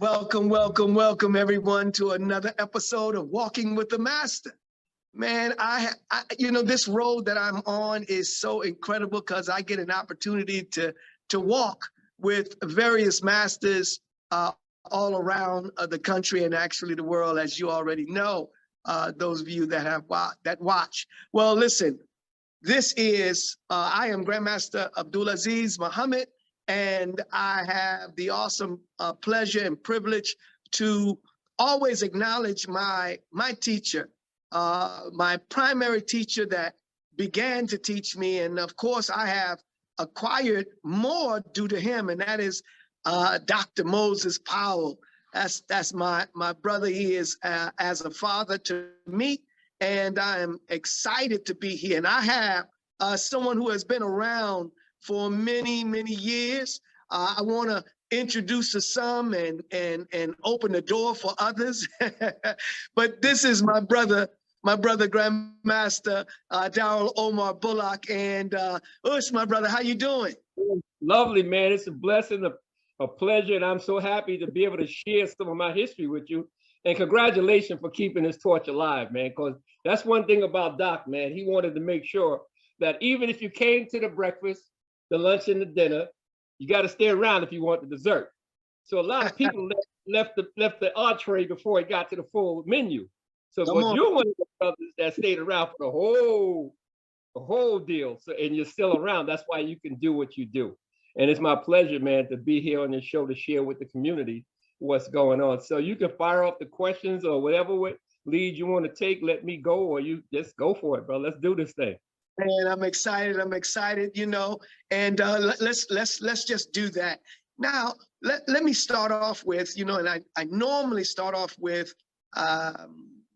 Welcome, welcome, welcome everyone to another episode of Walking with the Master. Man, this road that I'm on is so incredible because I get an opportunity to walk with various masters all around the country and actually the world, as you already know, those of you that watch. Well, listen, I am Grandmaster Abdul Azziz Muhammad, and I have the awesome pleasure and privilege to always acknowledge my teacher, my primary teacher that began to teach me. And of course, I have acquired more due to him, and that is Dr. Moses Powell. That's my brother. He is as a father to me, and I am excited to be here. And I have someone who has been around for many, many years. I want to introduce to some and open the door for others. But this is my brother Grandmaster Darrell Omar Bullock. And Ush, my brother, how you doing? Lovely, man. It's a blessing, a pleasure, and I'm so happy to be able to share some of my history with you. And congratulations for keeping this torch alive, man, because that's one thing about Doc, man. He wanted to make sure that even if you came to the breakfast, the lunch and the dinner, you got to stay around if you want the dessert. So a lot of people left the entree before it got to the full menu. So you're one of the brothers that stayed around for the whole deal. So, and you're still around. That's why you can do what you do. And it's my pleasure, man, to be here on this show to share with the community what's going on. So you can fire off the questions or whatever lead you want to take. Let me go, or you just go for it, bro. Let's do this thing. And I'm excited, and let's just do that. Now, let me start off with, and I normally start off with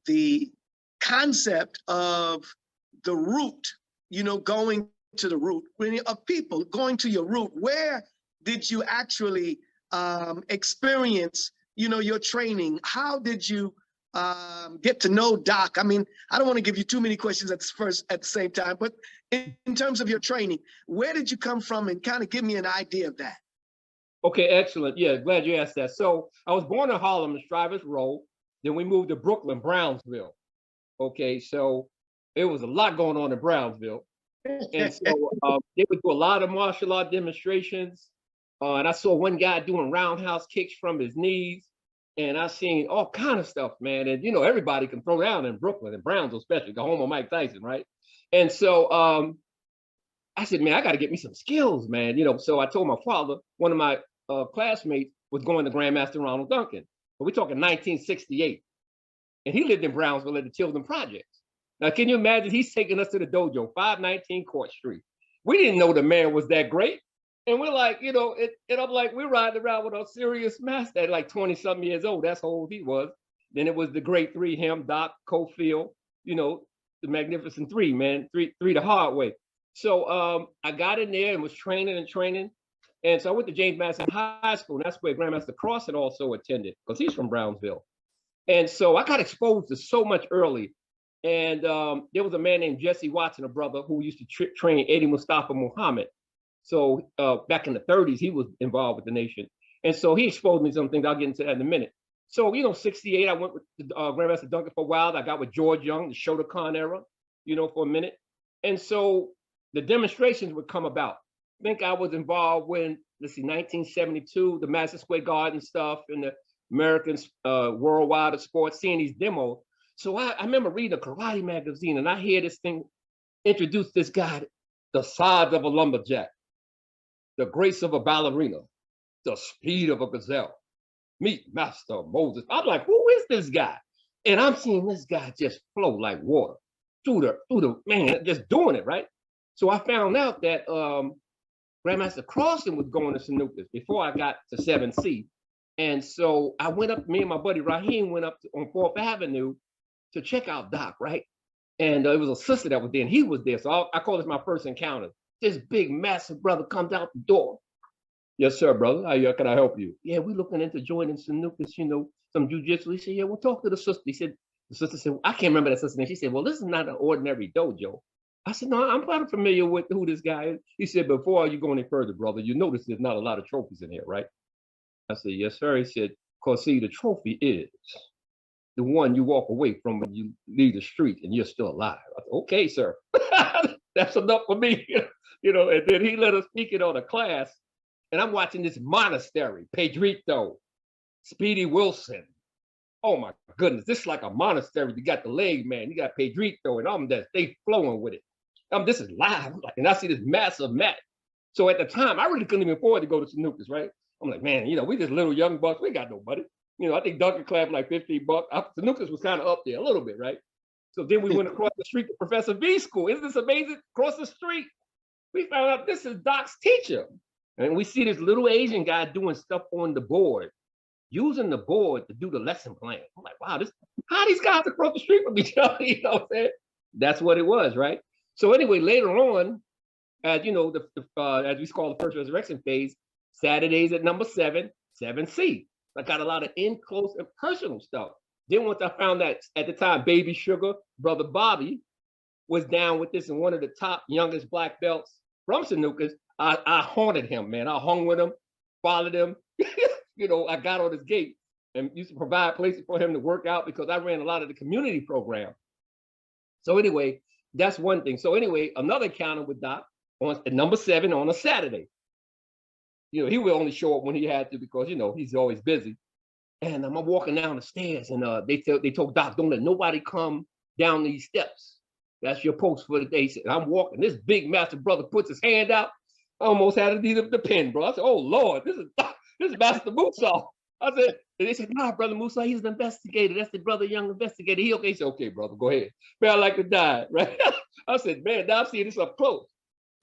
the concept of the root, going to the root, of people going to your root. Where did you actually experience, your training? How did you get to know Doc? I mean, I don't want to give you too many questions at the same time, but in terms of your training, where did you come from, and kind of give me an idea of that? Okay, excellent. Yeah, glad you asked that. So I was born in Harlem, Strivers Road. Then we moved to Brooklyn, Brownsville. Okay, so it was a lot going on in Brownsville. And so they would do a lot of martial art demonstrations. And I saw one guy doing roundhouse kicks from his knees. And I seen all kind of stuff, man. And, everybody can throw down in Brooklyn, and Brownsville especially, the home of Mike Tyson, right? And so I said, man, I got to get me some skills, man. So I told my father, one of my classmates was going to Grandmaster Ronald Duncan. But we're talking 1968. And he lived in Brownsville at the Tilden Projects. Now, can you imagine? He's taking us to the dojo, 519 Court Street. We didn't know the man was that great. And we're like, and I'm like, we're riding around with a serious master at like 20-something years old. That's how old he was. Then it was the great three, him, Doc, Cofield, the Magnificent Three, man, three the hard way. So I got in there and was training. And so I went to James Madison High School. And that's where Grandmaster Cross had also attended, because he's from Brownsville. And so I got exposed to so much early. And there was a man named Jesse Watson, a brother, who used to train Eddie Mustafa Muhammad. So back in the 30s, he was involved with the nation. And so he exposed me to some things. I'll get into that in a minute. So, 68, I went with Grandmaster Duncan for a while. I got with George Young, the Shotokan era, for a minute. And so the demonstrations would come about. I think I was involved when, 1972, the Madison Square Garden stuff and the Americans worldwide of sports, seeing these demos. So I remember reading a karate magazine, and I hear this thing introduce this guy, the size of a lumberjack, the grace of a ballerina, the speed of a gazelle. Meet Master Moses. I'm like, who is this guy? And I'm seeing this guy just flow like water through the man, just doing it, right? So I found out that Grandmaster Crossan was going to Sanuces before I got to 7C. And so I went up, me and my buddy Raheem went up on 4th Avenue to check out Doc, right? And it was a sister that was there, and he was there. So I call this my first encounter. This big, massive brother comes out the door. Yes, sir, brother. How can I help you? Yeah, we're looking into joining Sanuces, some jujitsu. He said, yeah, we'll talk to the sister. The sister said, I can't remember that sister's name. She said, well, this is not an ordinary dojo. I said, no, I'm quite familiar with who this guy is. He said, before you go any further, brother, you notice there's not a lot of trophies in here, right? I said, yes, sir. He said, Because see, the trophy is the one you walk away from when you leave the street and you're still alive. I said, okay, sir. That's enough for me. And then he let us speak it on a class. And I'm watching this monastery, Pedrito, Speedy Wilson. Oh my goodness, this is like a monastery. You got the leg man, you got Pedrito, and I'm just they flowing with it. This is live. I'm like, and I see this massive mat. So at the time, I really couldn't even afford to go to Sanuces, right? I'm like, man, we just little young bucks. We got no money. I think Duncan clapped like $15. Sanuces was kind of up there a little bit, right? So then we went across the street to Professor V's school. Isn't this amazing? Across the street, we found out this is Doc's teacher. And we see this little Asian guy doing stuff on the board, using the board to do the lesson plan. I'm like, wow, how these guys across the street from each other, you know what I'm saying? That's what it was, right? So anyway, later on, as as we call the first resurrection phase, Saturdays at number 7, 7C. I got a lot of in close and personal stuff. Then once I found that at the time, Baby Sugar, Brother Bobby, was down with this and one of the top youngest black belts from Sanuces, I haunted him, man. I hung with him, followed him. I got on his gate and used to provide places for him to work out because I ran a lot of the community program. So anyway, that's one thing. So anyway, another encounter with Doc at number 7 on a Saturday. He would only show up when he had to because, he's always busy. And I'm walking down the stairs and they told Doc, don't let nobody come down these steps. That's your post for the day. I'm walking. This big master brother puts his hand out. I almost had to need the pen, bro. I said, oh, Lord, this is Master Musa. I said, and they said, nah, Brother Musa, he's an investigator. That's the brother, young investigator. He okay? He said, okay, brother, go ahead. Man, I like to die, right? I said, man, now I'm seeing this up close.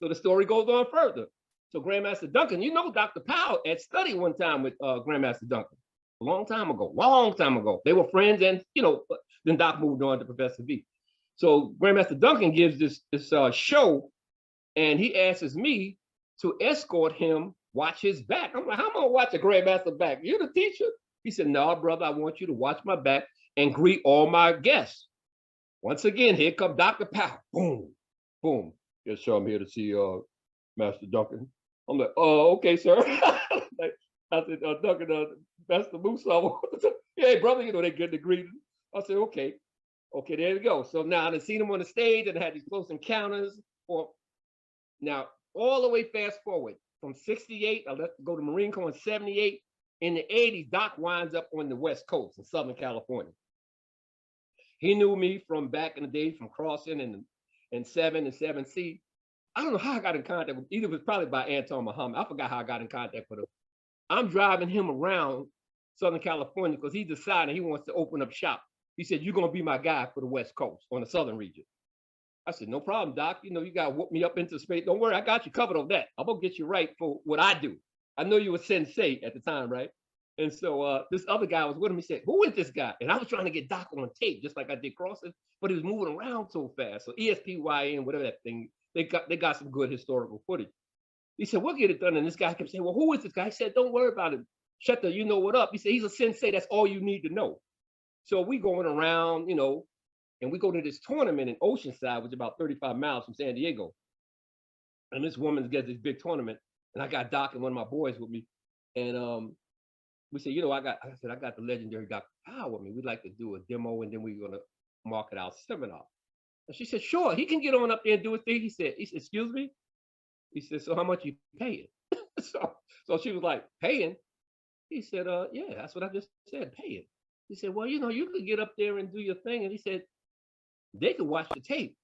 So the story goes on further. So Grandmaster Duncan, Dr. Powell had studied one time with Grandmaster Duncan. A long time ago. They were friends and, then Doc moved on to Professor V. So Grandmaster Duncan gives this show and he asks me to escort him, watch his back. I'm like, how am I gonna watch a Grandmaster back? You're the teacher? He said, no, brother, I want you to watch my back and greet all my guests. Once again, here come Dr. Powell. Boom, boom. Yes, sir, I'm here to see Master Duncan. I'm like, oh, okay, sir. I said, Duncan, Master Musa. Yeah, brother, they get the greeting. I said, okay, there we go. So now I've seen him on the stage and I had these close encounters. Now, all the way fast forward from 68, I left to go to Marine Corps in 78. In the 80s, Doc winds up on the West Coast in Southern California. He knew me from back in the days from crossing and 7 and 7C. I don't know how I got in contact with either. It was probably by Anton Muhammad. I forgot how I got in contact with him. I'm driving him around Southern California because he decided he wants to open up shop. He said, you're going to be my guy for the West Coast on the Southern region. I said, no problem, Doc. You got to whoop me up into space. Don't worry, I got you covered on that. I'm going to get you right for what I do. I know you were sensei at the time, right? And so this other guy was with him. He said, who is this guy? And I was trying to get Doc on tape, just like I did Crossing, but he was moving around so fast. So ESPYN, whatever that thing, they got some good historical footage. He said, we'll get it done. And this guy kept saying, well, who is this guy? He said, don't worry about it. Shut the, you know what up. He said, he's a sensei. That's all you need to know. So we going around, and we go to this tournament in Oceanside, which is about 35 miles from San Diego. And this woman's got this big tournament. And I got Doc and one of my boys with me. And we said, I got the legendary Dr. Powell with me. We'd like to do a demo and then we're going to market our seminar. And she said, sure, he can get on up there and do a thing. He said, excuse me? He said, so how much you paying? so she was like, paying? He said, yeah, that's what I just said, paying. He said, well, you could get up there and do your thing. And he said, they could watch the tape.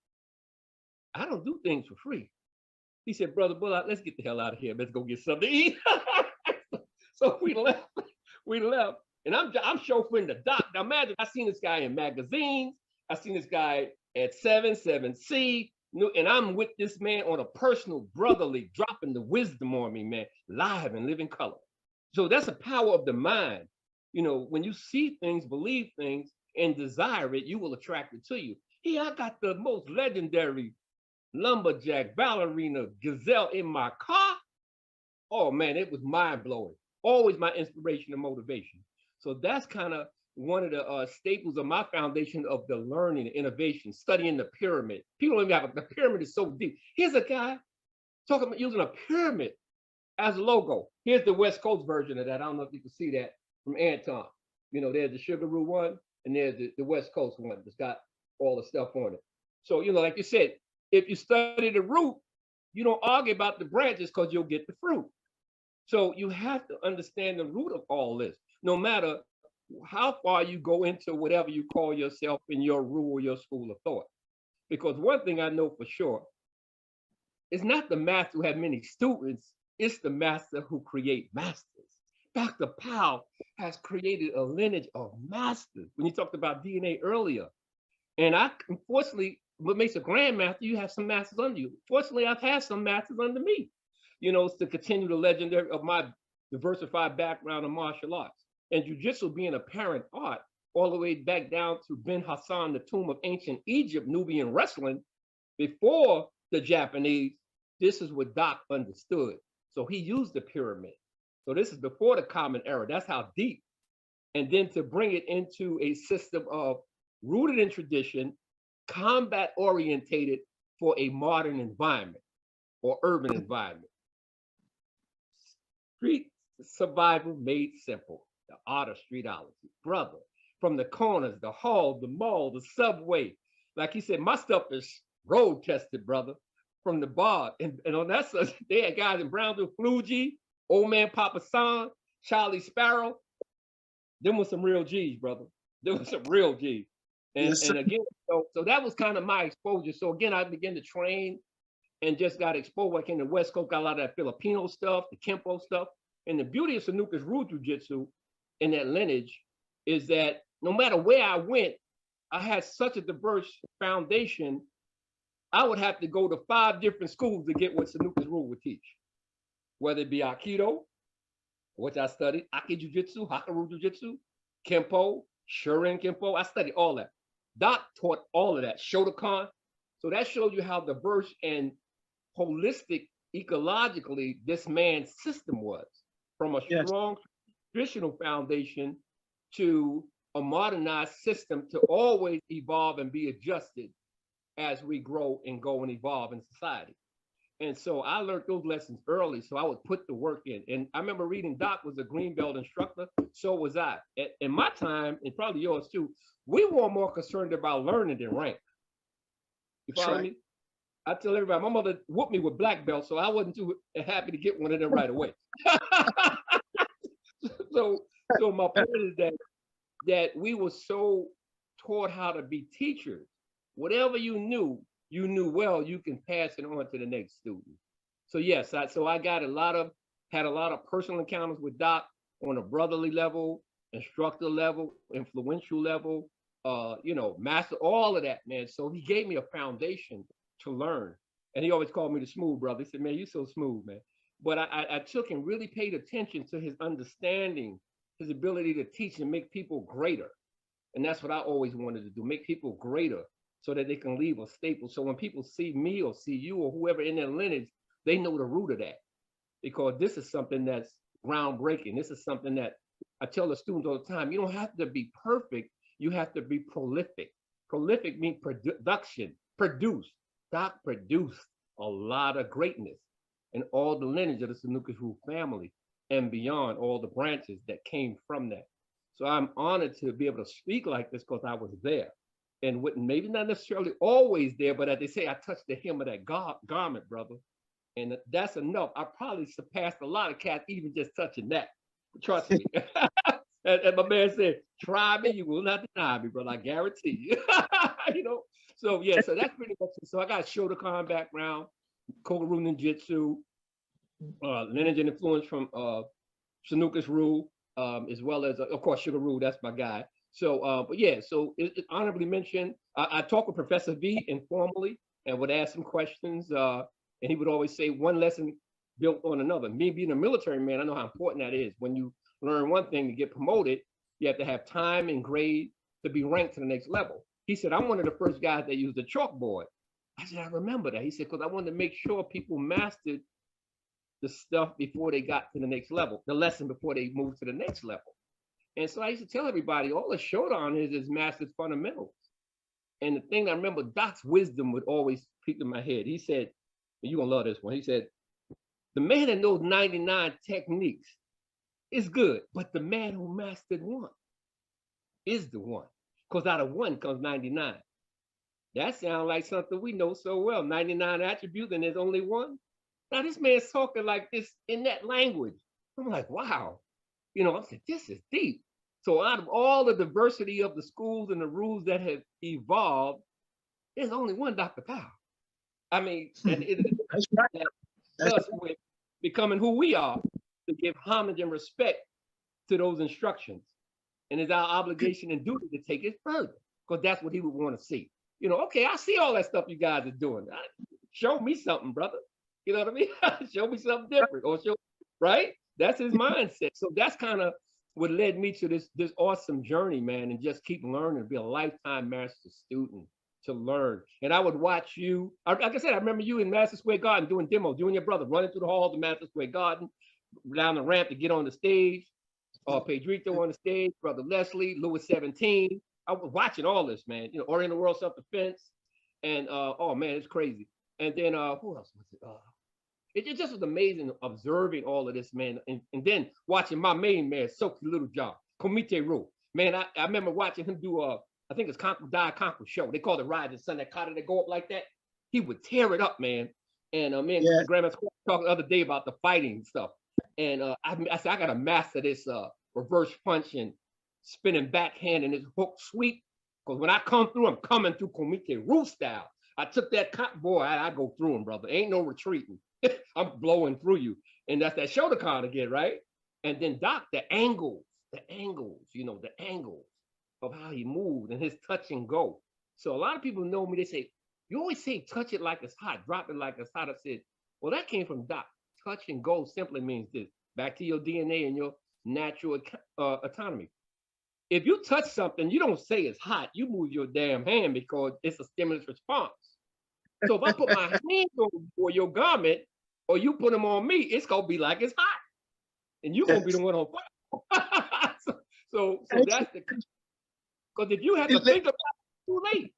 I don't do things for free. He said, Brother Bullock, let's get the hell out of here. Let's go get something to eat. So we left. And I'm chauffeuring the Doc. Now imagine, I seen this guy in magazines. I seen this guy at 7C. And I'm with this man on a personal brotherly, dropping the wisdom on me, man, live and living color. So that's the power of the mind. When you see things, believe things, and desire it, you will attract it to you. Here, I got the most legendary lumberjack ballerina gazelle in my car. Oh man, it was mind-blowing. Always my inspiration and motivation. So that's kind of one of the staples of my foundation of the learning and innovation, studying the pyramid. People don't even have the pyramid is so deep. Here's a guy talking about using a pyramid as a logo. Here's the West Coast version of that. I don't know if you can see that. from Anton. You know, there's the Sugaroo one, and there's the West Coast one that's got all the stuff on it. So, you know, like you said, if you study the root, you don't argue about the branches because you'll get the fruit. So you have to understand the root of all this, no matter how far you go into whatever you call yourself in your rule or your school of thought. Because one thing I know for sure, it's not the master who have many students, it's the master who create masters. Dr. Powell has created a lineage of masters. When you talked about DNA earlier, and I, unfortunately, what makes a grandmaster, you have some masters under you. Fortunately, I've had some masters under me, you know, to continue the legendary of my diversified background in martial arts. And jujitsu being a parent art, all the way back down to Ben Hassan, the tomb of ancient Egypt, Nubian wrestling, before the Japanese, this is what Doc understood. So he used the pyramid. So this is before the common era. That's how deep. And then to bring it into a system of rooted in tradition, combat orientated for a modern environment or urban environment. Street survival made simple. The art of streetology, brother. From the corners, the hall, the mall, the subway. Like he said, my stuff is road tested, brother. From the bar. And on that side, they had guys in Brownsville, Flugie, Old Man Papa San, Charlie Sparrow. Them was some real G's, brother. There was some real G's. And, Yes, and again, so that was kind of my exposure. So again, I began to train and just got exposed. Like in the West Coast, got a lot of that Filipino stuff, the Kempo stuff. And the beauty of Sanuces Rule Jiu-Jitsu in that lineage is that no matter where I went, I had such a diverse foundation. I would have to go to 5 different schools to get what Sanuces Rule would teach, whether it be Aikido, which I studied, Aki Jiu-Jitsu, Hakaru Jiu-Jitsu, Kempo, Shurin Kempo. I studied all that. Doc taught all of that, Shotokan. So that shows you how diverse and holistic ecologically this man's system was, from a strong traditional foundation to a modernized system to always evolve and be adjusted as we grow and go and evolve in society. And so I learned those lessons early, so I would put the work in. And I remember reading Doc was a green belt instructor, so was I. In my time, and probably yours too, we were more concerned about learning than rank. You follow me? I tell everybody, my mother whooped me with black belts, so I wasn't too happy to get one of them right away. so my point is that we were so taught how to be teachers. Whatever you knew well, you can pass it on to the next student. So yes, I had a lot of personal encounters with Doc on a brotherly level, instructor level, influential level, master, all of that, man. So he gave me a foundation to learn. And he always called me the smooth brother. He said, man, you're so smooth, man. But I took and really paid attention to his understanding, his ability to teach and make people greater. And that's what I always wanted to do, make people greater so that they can leave a staple. So when people see me or see you or whoever in their lineage, they know the root of that. Because this is something that's groundbreaking. This is something that I tell the students all the time, you don't have to be perfect, you have to be prolific. Prolific means production, produce. Doc produced a lot of greatness in all the lineage of the Sanuces Rule family and beyond, all the branches that came from that. So I'm honored to be able to speak like this because I was there. And maybe not necessarily always there, but as they say, I touched the hem of that garment, brother. And that's enough. I probably surpassed a lot of cats even just touching that. Trust me. And my man said, try me, you will not deny me, brother. I guarantee you. So yeah, so that's pretty much it. So I got Shotokan background, Kogaroo Ninjutsu, lineage and influence from Sanuces Rule, as well as, of course, Sugaroo, that's my guy. So, but yeah, so it honorably mentioned, I talked with Professor V informally and would ask him questions, and he would always say one lesson built on another. Me being a military man, I know how important that is. When you learn one thing to get promoted, you have to have time and grade to be ranked to the next level. He said, I'm one of the first guys that used the chalkboard. I said, I remember that. He said, because I wanted to make sure people mastered the stuff before they got to the next level, the lesson before they moved to the next level. And so I used to tell everybody, all the Shodan is mastered fundamentals. And the thing I remember, Doc's wisdom would always peek in my head. He said, you're going to love this one. He said, the man that knows 99 techniques is good. But the man who mastered one is the one. Because out of one comes 99. That sounds like something we know so well. 99 attributes and there's only one. Now this man's talking like this in that language. I'm like, wow. You know, I said, this is deep. So out of all the diversity of the schools and the rules that have evolved, there's only one Dr. Powell. I mean, and it That's right. is us with becoming who we are to give homage and respect to those instructions. And it's our obligation and duty to take it further, because that's what he would want to see. You know, okay, I see all that stuff you guys are doing. Show me something, brother. You know what I mean? Show me something different, or show, right? That's his mindset. So that's kind of what led me to this awesome journey, man, and just keep learning, be a lifetime master student to learn. And I would watch you, like I said, I remember you in Madison Square Garden doing demos, you and your brother running through the halls of Madison Square Garden, down the ramp to get on the stage, Pedrito on the stage, Brother Leslie, Louis 17. I was watching all this, man. You know, Oriental World Self-Defense, and oh man, it's crazy. And then who else was it? It just was amazing observing all of this, man. And then watching my main man, Soki Little John, Komite Ru. Man, I remember watching him do I think it's Die Conquer show. They called it Rising Sun, that kata that go up like that. He would tear it up, man. And man, Yes. Grandmaster talked the other day about the fighting stuff. And I said, I gotta master this reverse punch and spinning backhand and his hook sweep. Because when I come through, I'm coming through Komite Ru style. I took that boy, I go through him, brother. Ain't no retreating. I'm blowing through you. And that's that Shotokan again, right? And then Doc, the angles, you know, the angles of how he moved and his touch and go. So a lot of people know me, they say, you always say touch it like it's hot, drop it like it's hot. I said, well, that came from Doc. Touch and go simply means this, back to your DNA and your natural autonomy. If you touch something, you don't say it's hot, you move your damn hand because it's a stimulus response. So if I put my hands on your garment or you put them on me, it's gonna be like it's hot. And you're gonna be the one on fire. so that's the, because if you have to think about it, too late.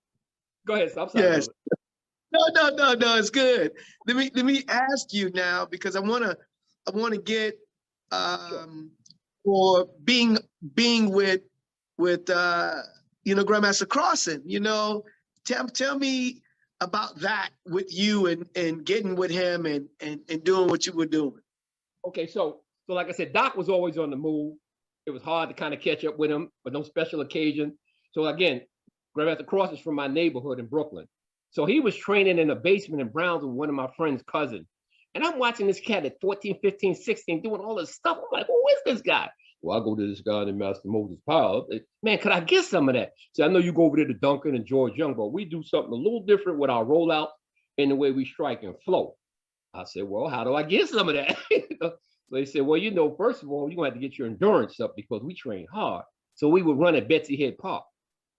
Go ahead, I'm sorry. Yes. No, it's good. Let me ask you now, because I wanna get for being with you know, Grandmaster Crossing, you know, tell me about that with you and getting with him and doing what you were doing. Okay, so like I said, Doc was always on the move. It was hard to kind of catch up with him, but no special occasion. So again, Grandmaster Cross is from my neighborhood in Brooklyn. So he was training in a basement in Brownsville with one of my friend's cousins. And I'm watching this cat at 14, 15, 16 doing all this stuff. I'm like, who is this guy? Well, I go to this guy named Master Moses Powell. Man, could I get some of that? So I know you go over there to Duncan and George Young, but we do something a little different with our rollout and the way we strike and flow. I said, well, how do I get some of that? So they said, well, you know, first of all, you're going to have to get your endurance up because we train hard. So we would run at Betsy Head Park,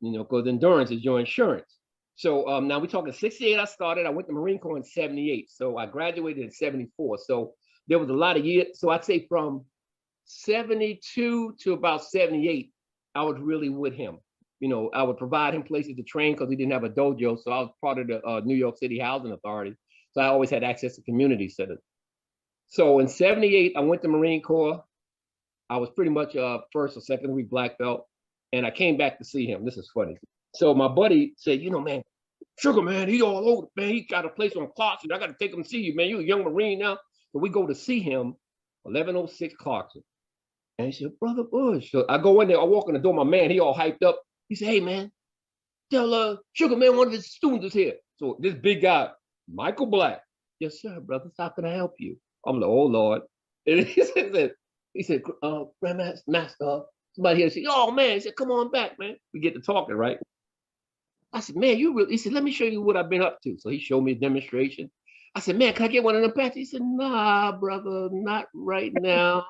you know, because endurance is your insurance. So now we're talking 68, I started. I went to Marine Corps in 78. So I graduated in 74. So there was a lot of years. So I'd say from 72 to about 78, I was really with him. You know, I would provide him places to train because he didn't have a dojo. So I was part of the New York City Housing Authority. So I always had access to community centers. So in 78, I went to Marine Corps. I was pretty much first or second degree black belt. And I came back to see him. This is funny. So my buddy said, you know, man, Sugar, man, he all over, man. He got a place on Clarkson. I got to take him to see you, man. You're a young Marine now. So we go to see him, 1106 Clarkson. And he said, Brother Bush. So I go in there, I walk in the door, my man, he all hyped up. He said, hey, man, tell Sugar, man, one of his students is here. So this big guy, Michael Black. Yes, sir, brother. How can I help you? I'm like, oh, Lord. And he said, Grandmaster, somebody here said, oh, man. He said, come on back, man. We get to talking, right? I said, man, you really, he said, let me show you what I've been up to. So he showed me a demonstration. I said, man, can I get one of them patches? He said, nah, brother, not right now.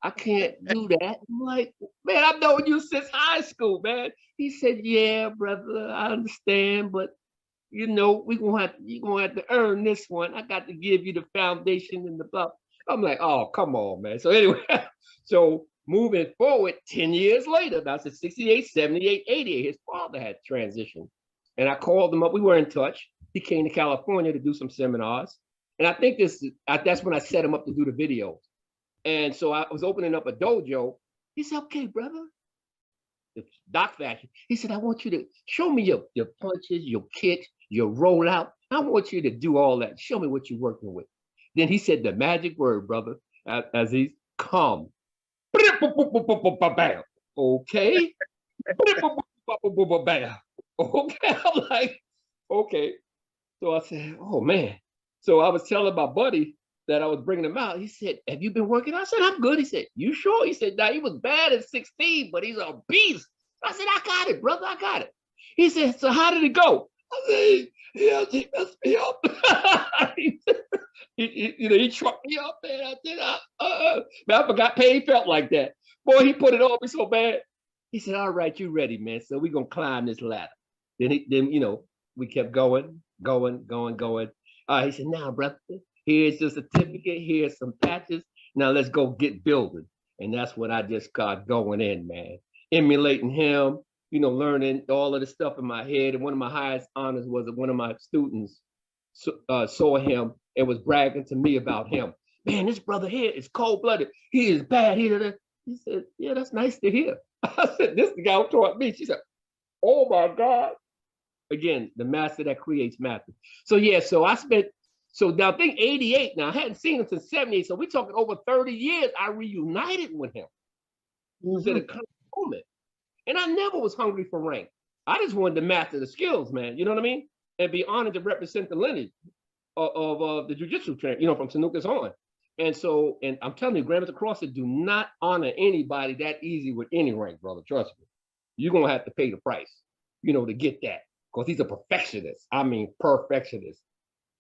I can't do that. I'm like, man, I've known you since high school, man. He said, yeah, brother, I understand, but you know, you're gonna have to earn this one. I got to give you the foundation and the blah. I'm like, oh, come on, man. So anyway, so moving forward, 10 years later, that's at 68, 78, 88, his father had transitioned. And I called him up. We were in touch. He came to California to do some seminars. And I think that's when I set him up to do the videos. And so I was opening up a dojo. He said, okay, brother. It's Doc fashion. He said, I want you to show me your punches, your kicks, your rollout. I want you to do all that. Show me what you're working with. Then he said the magic word, brother, as he's come. Bam. Okay. Bam. Okay. I'm like, okay. So I said, oh man. So I was telling my buddy that I was bringing him out. He said, have you been working? I said, I'm good. He said, you sure? He said, now he was bad at 16, but he's a beast. I said, I got it, brother. I got it. He said, so how did it go? I said, yeah, he messed me up. he trucked me up, man. I said, man, I forgot pain felt like that. Boy, he put it on me so bad. He said, all right, you ready, man. So we're going to climb this ladder. Then, we kept going. He said, now, brother, here's the certificate. Here's some patches. Now let's go get building. And that's when I just got going in, man. Emulating him, learning all of the stuff in my head. And one of my highest honors was that one of my students saw him and was bragging to me about him. Man, this brother here is cold-blooded. He is bad. He said, yeah, that's nice to hear. I said, this is the guy who taught me. She said, oh my God. Again, the master that creates master. So yeah, so now I think 88, now I hadn't seen him since 78. So we're talking over 30 years. I reunited with him. It was at a moment. And I never was hungry for rank. I just wanted to master the skills, man. You know what I mean? And be honored to represent the lineage of the jiu-jitsu train, from Sanuces on. And I'm telling you, Grandmaster CrossFit do not honor anybody that easy with any rank, brother. Trust me. You're going to have to pay the price, to get that. Because he's a perfectionist. I mean, perfectionist.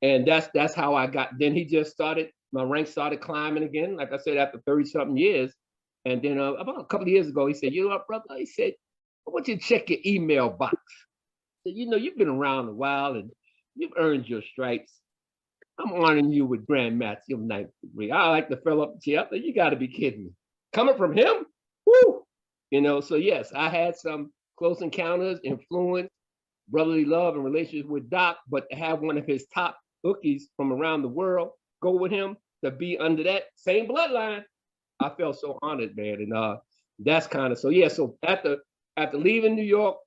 And that's how I got. Then he just started, my rank started climbing again, like I said, after 30-something years. And then about a couple of years ago, he said, you know what, brother? He said, I want you to check your email box. Said, you've been around a while and you've earned your stripes. I'm honoring you with Grandmaster, your 9th degree. I like to fill up the chair. I said, you got to be kidding me. Coming from him? Woo! So yes, I had some close encounters, influence, brotherly love and relationship with Doc, but to have one of his top rookies from around the world go with him to be under that same bloodline, I felt so honored, man. And that's kind of, so yeah, so after leaving New York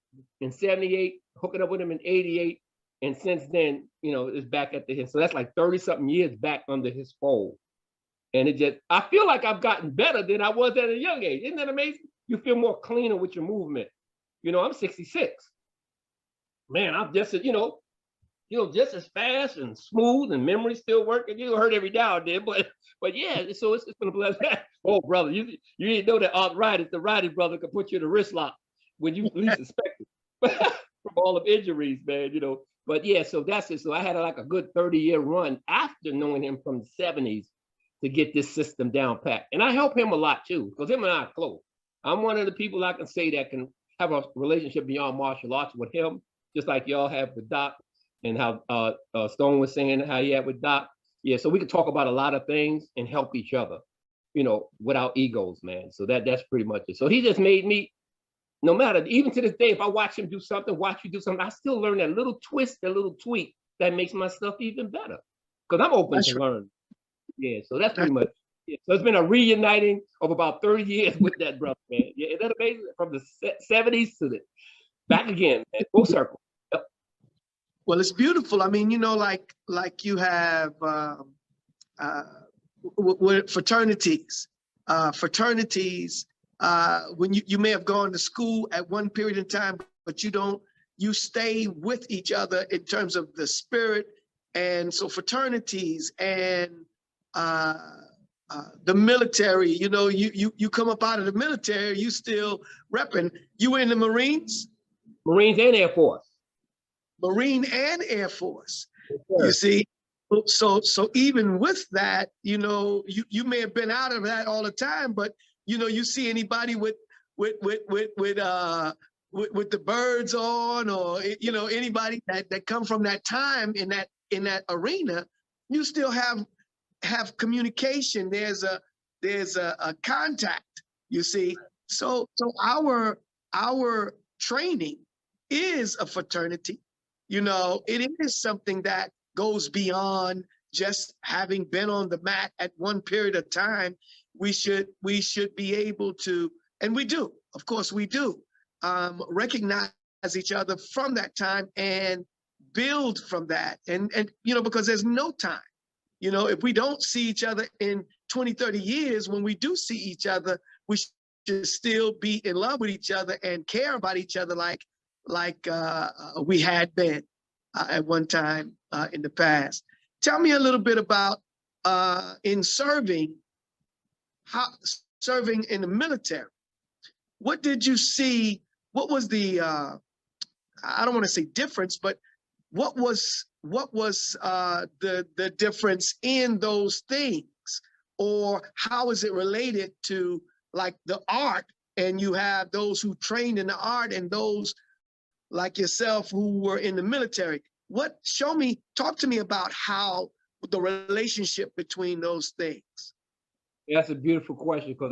in 78, hooking up with him in 88, and since then, it's back at the, so that's like 30-something years back under his fold. And I feel like I've gotten better than I was at a young age. Isn't that amazing? You feel more cleaner with your movement. I'm 66. Man, I'm just, just as fast and smooth and memory still working. You hurt every now and then, but yeah, so it's been a blessing. Oh, brother, you didn't know that arthritis, the righty brother, could put you in a wrist lock when you least expect it from all of injuries, man, But yeah, so that's it. So I had like a good 30-year run after knowing him from the 70s to get this system down pat. And I help him a lot too, because him and I are close. I'm one of the people I can say that can have a relationship beyond martial arts with him, just like y'all have with Doc, and how Stone was saying how he had with Doc. Yeah, so we can talk about a lot of things and help each other, without egos, man. So that's pretty much it. So he just made me, no matter, even to this day, if I watch him do something, watch you do something, I still learn that little twist, that little tweak that makes my stuff even better. Because I'm open to learn. Yeah, so that's pretty much it. So it's been a reuniting of about 30 years with that brother, man. Yeah, isn't that amazing? From the 70s to the back again, man. Full circle. Yep. Well, it's beautiful. I mean, like you have fraternities. When you may have gone to school at one period in time, but you stay with each other in terms of the spirit. And so fraternities and the military, you come up out of the military, you still repping. You were in the Marines? Marines and Air Force. Marine and Air Force. Sure. You see, so even with that, you may have been out of that all the time, but you see anybody with the birds on, or anybody that come from that time in that arena, you still have communication. There's a contact. You see, so our training is a fraternity. It is something that goes beyond just having been on the mat at one period of time. we should be able to, and we do, of course we do, recognize each other from that time and build from that. And because there's no time. If we don't see each other in 20, 30 years, when we do see each other, we should still be in love with each other and care about each other like we had been at one time in the past. Tell me a little bit about in serving in the military. What did you see? What was the I don't want to say difference, but what was the difference in those things, or how is it related to like the art? And you have those who trained in the art and those like yourself who were in the military. Talk to me about how the relationship between those things. That's a beautiful question, because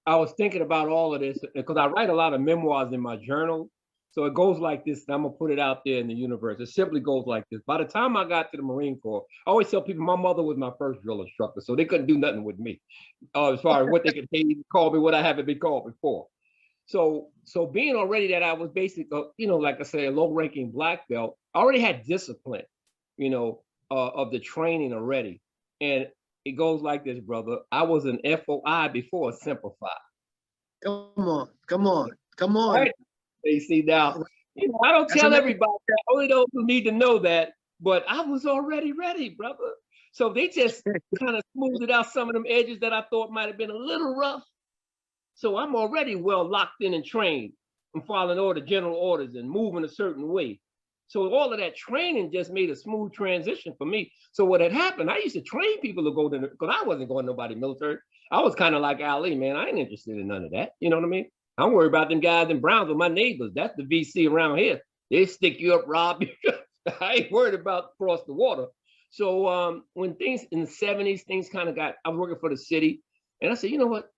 I was thinking about all of this because I write a lot of memoirs in my journal. So it goes like this, and I'm gonna put it out there in the universe. It simply goes like this. By the time I got to the Marine Corps, I always tell people my mother was my first drill instructor, so they couldn't do nothing with me as far as what they could call me, what I haven't been called before. So being already that I was basically, like I say, a low-ranking black belt, I already had discipline, of the training already. And it goes like this, brother. I was an FOI before a Simplify. Come on. Right? You see now, I don't tell everybody that, only those who need to know that, but I was already ready, brother. So they just kind of smoothed out some of them edges that I thought might have been a little rough. So I'm already well locked in and trained and following general orders and moving a certain way. So all of that training just made a smooth transition for me. So what had happened, I used to train people to go to, because I wasn't going to nobody military. I was kind of like Ali, man. I ain't interested in none of that. You know what I mean? I'm worried about them guys in Browns with my neighbors. That's the VC around here. They stick you up, rob you. I ain't worried about across the water. So when things in the 70s, things kind of I was working for the city. And I said, you know what?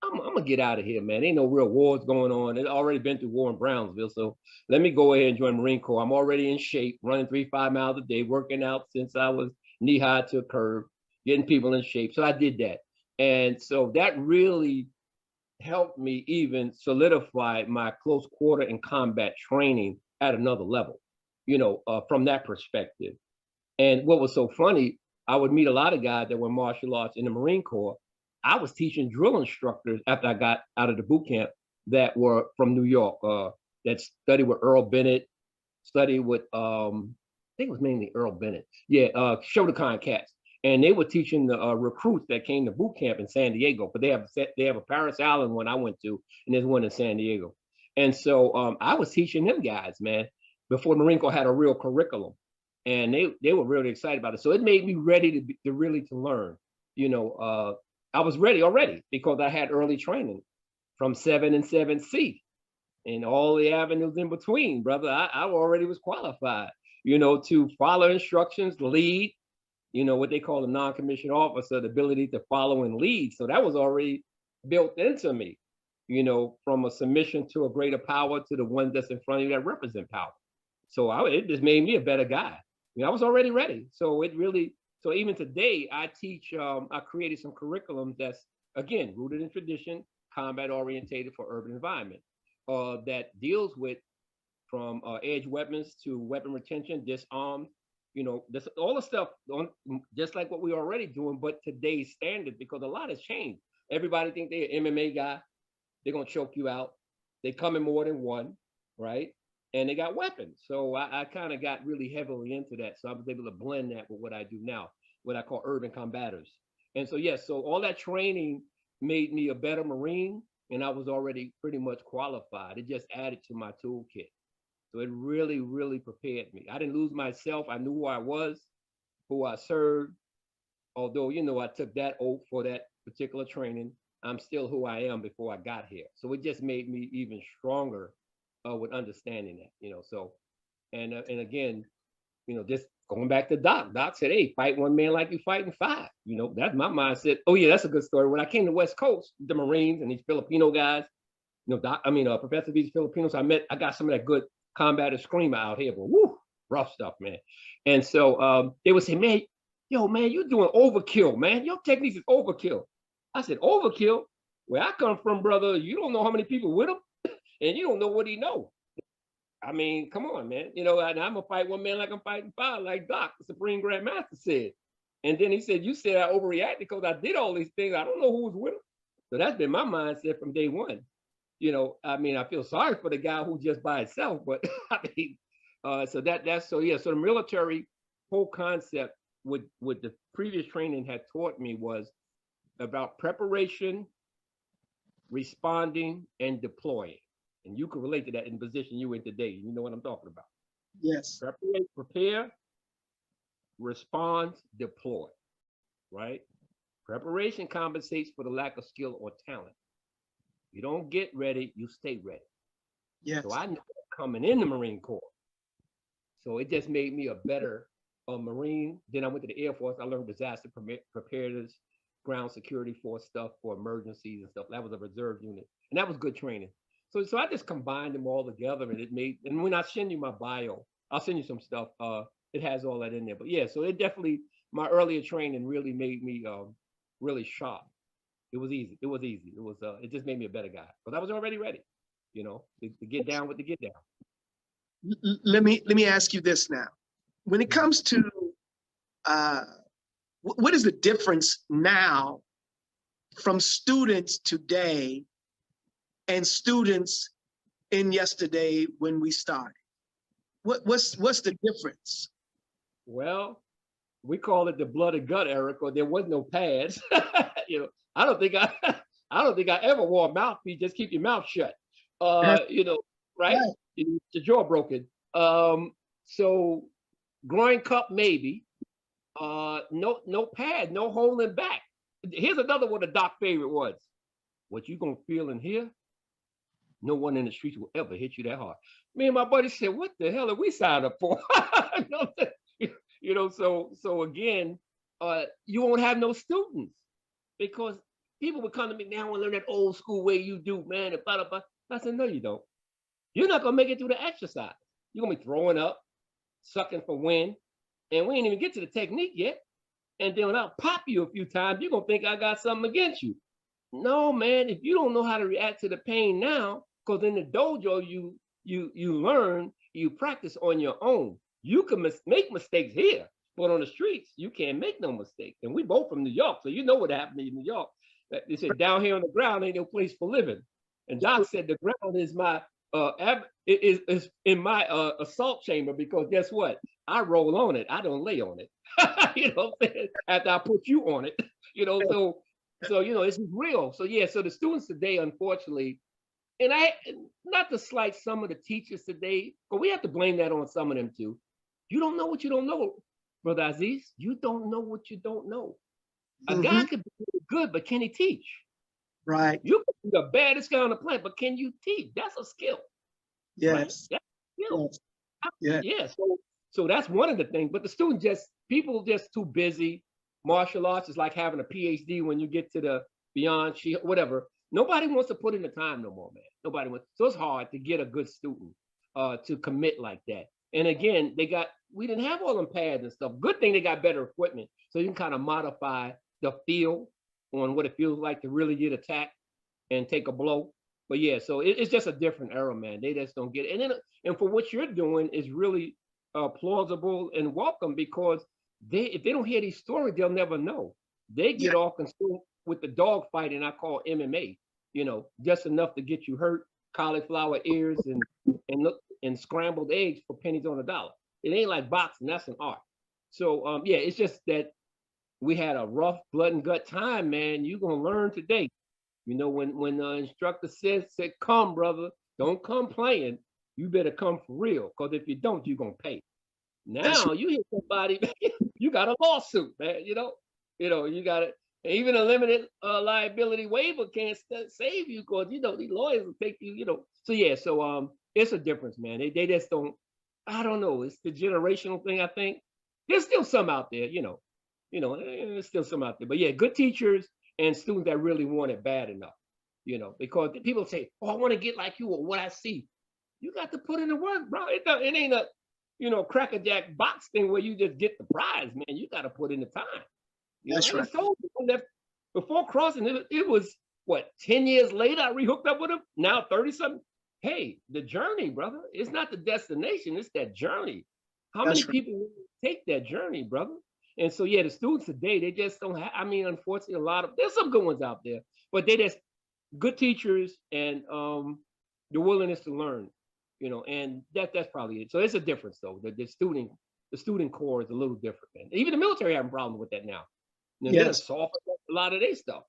I'm gonna get out of here, man. Ain't no real wars going on. It's already been through war in Brownsville. So let me go ahead and join Marine Corps. I'm already in shape, running 3-5 miles a day, working out since I was knee-high to a curve, getting people in shape. So I did that. And so that really helped me even solidify my close quarter and combat training at another level, from that perspective. And what was so funny, I would meet a lot of guys that were martial arts in the Marine Corps. I was teaching drill instructors after I got out of the boot camp that were from New York, that studied with Earl Bennett, studied with, I think it was mainly Earl Bennett. Yeah, Shotokan cats. And they were teaching the recruits that came to boot camp in San Diego, but they have a Paris Island one I went to, and there's one in San Diego. And so I was teaching them guys, man, before the Marine Corps had a real curriculum. And they were really excited about it. So it made me ready to really learn. I was ready already because I had early training from 7 and 7C and all the avenues in between, brother. I already was qualified, to follow instructions, lead, what they call a non-commissioned officer, the ability to follow and lead. So that was already built into me, from a submission to a greater power to the ones that's in front of you that represent power. So it just made me a better guy. I was already ready. So so even today, I teach, I created some curriculum that's, again, rooted in tradition, combat orientated for urban environment, that deals with from edge weapons to weapon retention, disarm, this, all the stuff, just like what we're already doing, but today's standard, because a lot has changed. Everybody think they're an MMA guy. They're going to choke you out. They come in more than one, right? And they got weapons. So I kind of got really heavily into that. So I was able to blend that with what I do now, what I call urban combaters. And so, yes, so all that training made me a better Marine, and I was already pretty much qualified. It just added to my toolkit. So it really, really prepared me. I didn't lose myself. I knew who I was, who I served. Although, I took that oath for that particular training, I'm still who I am before I got here. So it just made me even stronger with understanding that, so, and again, just going back to Doc said, hey, fight one man like you fighting five. That's my mindset. Oh yeah, that's a good story. When I came to West Coast, the Marines and these Filipino guys, Professor V's Filipinos, I got some of that good combative screamer out here, but woo, rough stuff, man. And so they would say, man, you're doing overkill, man. Your techniques is overkill. I said, overkill? Where I come from, brother, you don't know how many people with him, and you don't know what he know. I mean, come on, man. You know, and I'm gonna fight one man like I'm fighting five, like Doc, the Supreme Grandmaster said. And then he said, you said I overreacted because I did all these things. I don't know who was with him. So that's been my mindset from day one. You know, I mean, I feel sorry for the guy who just by itself, but I mean, so that's so yeah. So the military whole concept with the previous training had taught me was about preparation, responding, and deploying. And you can relate to that in the position you in today. You know what I'm talking about. Yes. Prepare, respond, deploy, right? Preparation compensates for the lack of skill or talent. You don't get ready, you stay ready. Yes. So I know coming in the Marine Corps. So it just made me a better Marine. Then I went to the Air Force. I learned disaster preparedness, ground security force stuff for emergencies and stuff. That was a reserve unit. And that was good training. So I just combined them all together, and it made, and when I send you my bio, I'll send you some stuff. It has all that in there. But yeah, so it definitely, my earlier training really made me really sharp. It was easy. It was easy. It was it just made me a better guy. But I was already ready, you know, to get down with the get down. Let me ask you this now. When it comes to what is the difference now from students today and students in yesterday when we started? What's the difference? Well, we call it the blood and gut era because there was no pads. You know, I don't think I ever wore a mouthpiece. Just keep your mouth shut. You know, right? Your jaw broken. So groin cup maybe. No pad, no holding back. Here's another one of Doc's favorite was. What you gonna feel in here? No one in the streets will ever hit you that hard. Me and my buddy said, what the hell are we signed up for? You know, so again, you won't have no students because people would come to me now and learn that old school way you do, man. And blah, blah, blah. I said, no, you don't. You're not gonna make it through the exercise. You're gonna be throwing up, sucking for wind, and we ain't even get to the technique yet. And then when I pop you a few times, you're gonna think I got something against you. No, man, if you don't know how to react to the pain now, because in the dojo you learn, you practice on your own. You can make mistakes here, but on the streets you can't make no mistakes. And we both from New York, so you know what happened in New York. They said down here on the ground ain't no place for living. And Doc said the ground is my is in my assault chamber because guess what? I roll on it. I don't lay on it. You know what I'm saying? After I put you on it, you know. So you know it's real. So yeah. So the students today, unfortunately. And I, not to slight some of the teachers today, but we have to blame that on some of them too. You don't know what you don't know, Brother Aziz. You don't know what you don't know. A guy could be good, but can he teach? Right. You could be the baddest guy on the planet, but can you teach? That's a skill. Yes. Right? That's a skill. Yes. Yeah. So that's one of the things. But the student people just too busy. Martial arts is like having a PhD when you get to the beyond, whatever. Nobody wants to put in the time no more, man. Nobody wants. So it's hard to get a good student to commit like that. And again, we didn't have all them pads and stuff. Good thing they got better equipment. So you can kind of modify the feel on what it feels like to really get attacked and take a blow. But yeah, so it's just a different era, man. They just don't get it. And for what you're doing is really plausible and welcome because if they don't hear these stories, they'll never know. They get all consumed with the dog fighting I call MMA, you know, just enough to get you hurt, cauliflower ears and scrambled eggs for pennies on a dollar. It ain't like boxing, that's an art. So yeah, it's just that we had a rough blood and gut time, man. You're gonna learn today. You know, when the instructor said, come, brother, don't come playing. You better come for real, because if you don't, you're gonna pay. Now you hit somebody, you got a lawsuit, man. You know, you got it. Even a limited liability waiver can't save you because you know these lawyers will take you. You know, so yeah, so it's a difference, man. They just don't. I don't know. It's the generational thing. I think there's still some out there. You know, there's still some out there. But yeah, good teachers and students that really want it bad enough. You know, because people say, "Oh, I want to get like you," or what I see. You got to put in the work, bro. It ain't a crackerjack box thing where you just get the prize, man. You got to put in the time. You That's know, right. I told you Before crossing, it was what, 10 years later, I rehooked up with him. Now 30 something. Hey, the journey, brother. It's not the destination, it's that journey. How many That's right. people take that journey, brother? And so, yeah, the students today, they just don't have, I mean, unfortunately, there's some good ones out there, but they just good teachers and the willingness to learn, and that's probably it. So it's a difference though. The student core is a little different, man. Even the military having problems with that now. They're Yes. soft a lot of their stuff.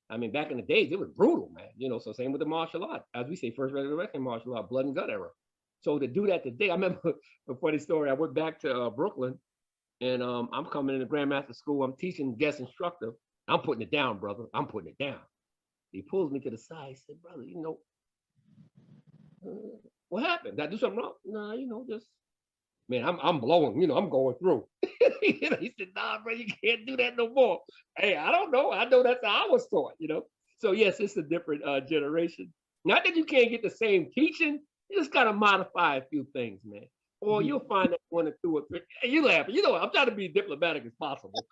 I mean, back in the days, it was brutal, man. So same with the martial art. As we say, first resurrection martial art, blood and gut era. So to do that today, I remember a funny story. I went back to Brooklyn, and I'm coming into Grandmaster school. I'm teaching guest instructor. I'm putting it down, brother. I'm putting it down. He pulls me to the side. He said, brother, what happened? Did I do something wrong? Nah, just, man, I'm blowing, I'm going through. He said, nah, bro, you can't do that no more. Hey, I don't know. I know that's how I was taught. So yes, it's a different generation. Not that you can't get the same teaching, you just gotta modify a few things, man. Or you'll find that one or two or three. And you laugh. I'm trying to be diplomatic as possible.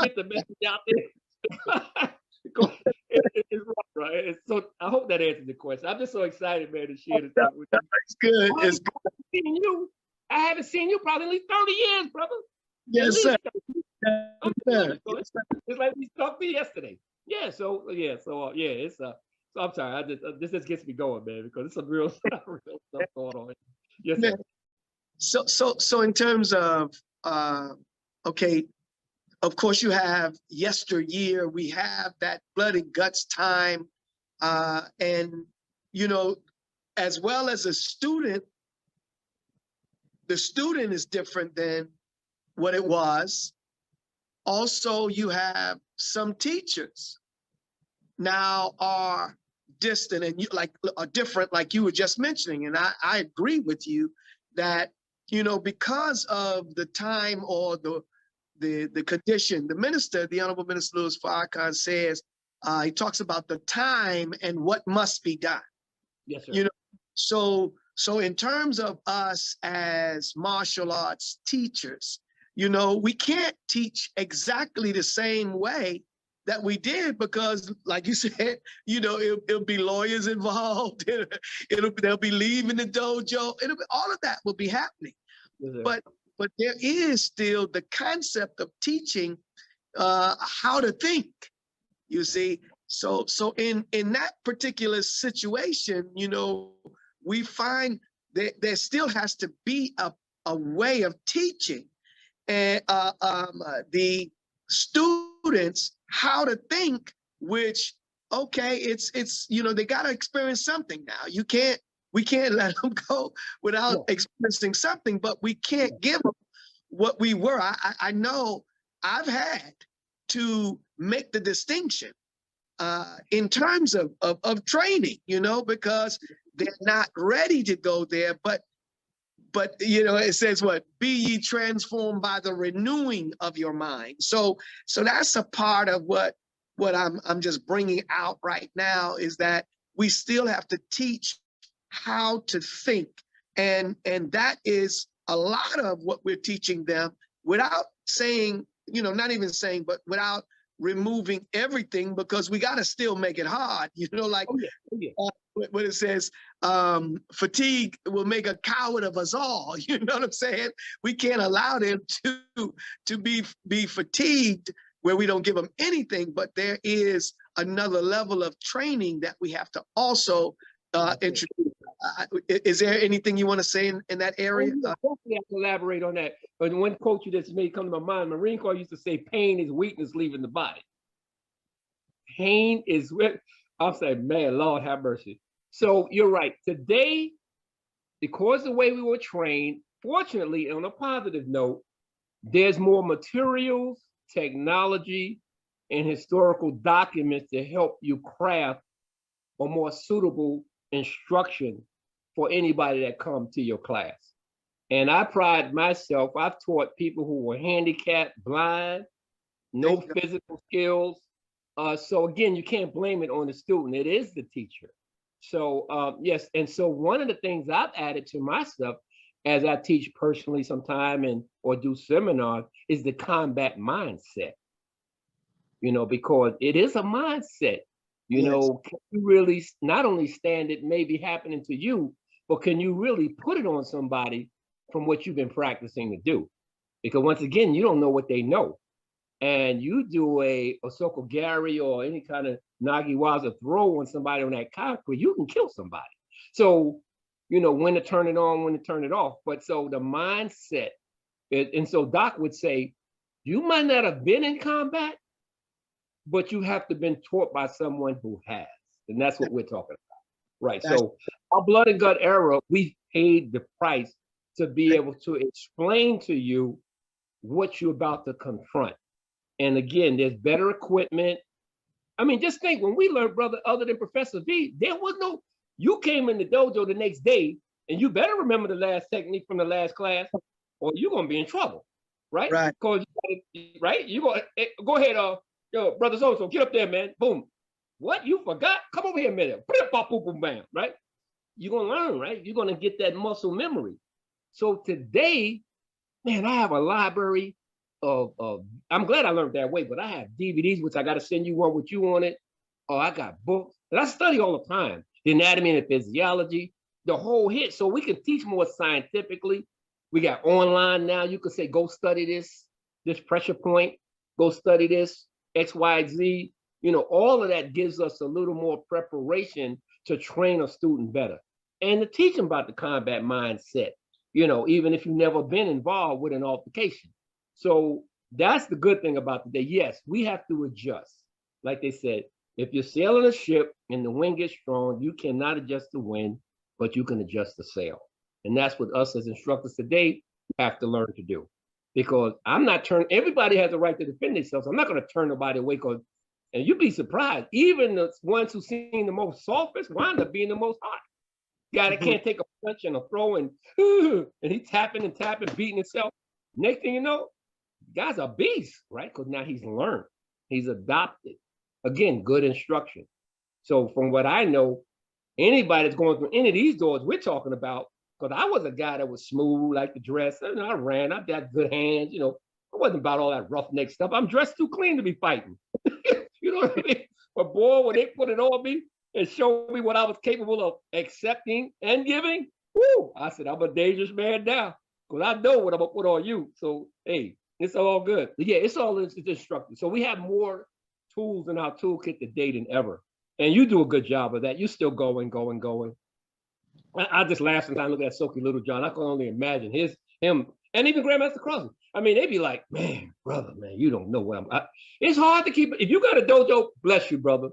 Get the message out there. It's rough, right? So I hope that answers the question. I'm just so excited, man, to share this with you. It's good. It's good. I haven't seen you probably at least 30 years, brother. yes, sir. It's like we talked to yesterday. Yeah. So it's so I'm sorry. This just gets me going, man, because it's some real stuff going on. Yes, sir. So in terms of okay, of course you have yesteryear, we have that blood and guts time, and as well as a student, the student is different than what it was. Also, you have some teachers now are distant and are different, like you were just mentioning. And I agree with you that, because of the time or the condition, the Honorable Minister Louis Farrakhan says, he talks about the time and what must be done. Yes, sir. So in terms of us as martial arts teachers, we can't teach exactly the same way that we did, because like you said, it'll be lawyers involved. They'll be leaving the dojo. All of that will be happening. Yes, but there is still the concept of teaching how to think, you see. So in that particular situation, we find that there still has to be a way of teaching and the students how to think, which, okay, it's they got to experience something now. We can't let them go without experiencing something, but we can't give them what we were. I know I've had to make the distinction in terms of training, because they're not ready to go there, but it says what? Be ye transformed by the renewing of your mind. So that's a part of what I'm just bringing out right now, is that we still have to teach how to think, and that is a lot of what we're teaching them, without saying, not even saying, but without removing everything, because we got to still make it hard, like when it says fatigue will make a coward of us all. You know what I'm saying? We can't allow them to be fatigued where we don't give them anything, but there is another level of training that we have to also introduce. Is there anything you want to say in that area? Hopefully I can elaborate on that. But one quote you just made come to my mind, Marine Corps used to say, pain is weakness leaving the body. Pain is, I'll say, man, Lord have mercy. So you're right. Today, because the way we were trained, fortunately, on a positive note, there's more materials, technology, and historical documents to help you craft a more suitable instruction for anybody that comes to your class. And I pride myself, I've taught people who were handicapped, blind, no physical skills. So again, you can't blame it on the student, it is the teacher. So yes, and so one of the things I've added to my stuff as I teach personally sometime or do seminars is the combat mindset. because it is a mindset. Yes. Can you really not only stand it maybe happening to you, but can you really put it on somebody from what you've been practicing to do? Because once again, you don't know what they know. And you do a Osoko Gary or any kind of Nagiwaza throw on somebody on that concrete, you can kill somebody. So, when to turn it on, when to turn it off. But so the mindset, and so Doc would say, you might not have been in combat, but you have to been taught by someone who has. And that's what we're talking about. Right. That's So our blood and gut era, we paid the price to be able to explain to you what you're about to confront. And again, there's better equipment. I mean, just think when we learned, brother, other than Professor V, there was no, you came in the dojo the next day and you better remember the last technique from the last class or you're going to be in trouble. Right. right. Because, right. You're going to go ahead. Yo, brother so get up there, man. Boom. What? You forgot? Come over here a minute. Bam, right? You're going to learn, right? You're going to get that muscle memory. So today, man, I have a library of I'm glad I learned that way, but I have DVDs, which I got to send you one with you on it. Oh, I got books. And I study all the time. The anatomy and the physiology, the whole hit. So we can teach more scientifically. We got online now. You could say, go study this pressure point. Go study this, X, Y, Z. All of that gives us a little more preparation to train a student better and to teach them about the combat mindset, even if you've never been involved with an altercation. So that's the good thing about today. Yes, we have to adjust. Like they said, if you're sailing a ship and the wind gets strong, you cannot adjust the wind, but you can adjust the sail. And that's what us as instructors today have to learn to do. Because I'm not turning, everybody has a right to defend themselves. I'm not going to turn nobody away because, and you'd be surprised, even the ones who seem the most softest wind up being the most hot. Guy that can't take a punch and a throw and he's tapping and tapping, beating himself. Next thing you know, the guy's a beast, right? Because now he's learned, he's adopted. Again, good instruction. So from what I know, anybody that's going through any of these doors we're talking about, because I was a guy that was smooth, like the dress. I ran, I got good hands, I wasn't about all that roughneck stuff. I'm dressed too clean to be fighting. You know what I mean? But boy, when they put it on me and showed me what I was capable of accepting and giving, whoo, I said, I'm a dangerous man now because I know what I'm going to put on you. So, hey, it's all good. But yeah, it's all instructive. So we have more tools in our toolkit today than ever. And you do a good job of that. You're still going. I just laugh sometimes looking at Soki Little John. I can only imagine him, and even Grandmaster Crosby. I mean, they be like, man, brother, man, you don't know where it's hard to keep, if you got a dojo, bless you, brother,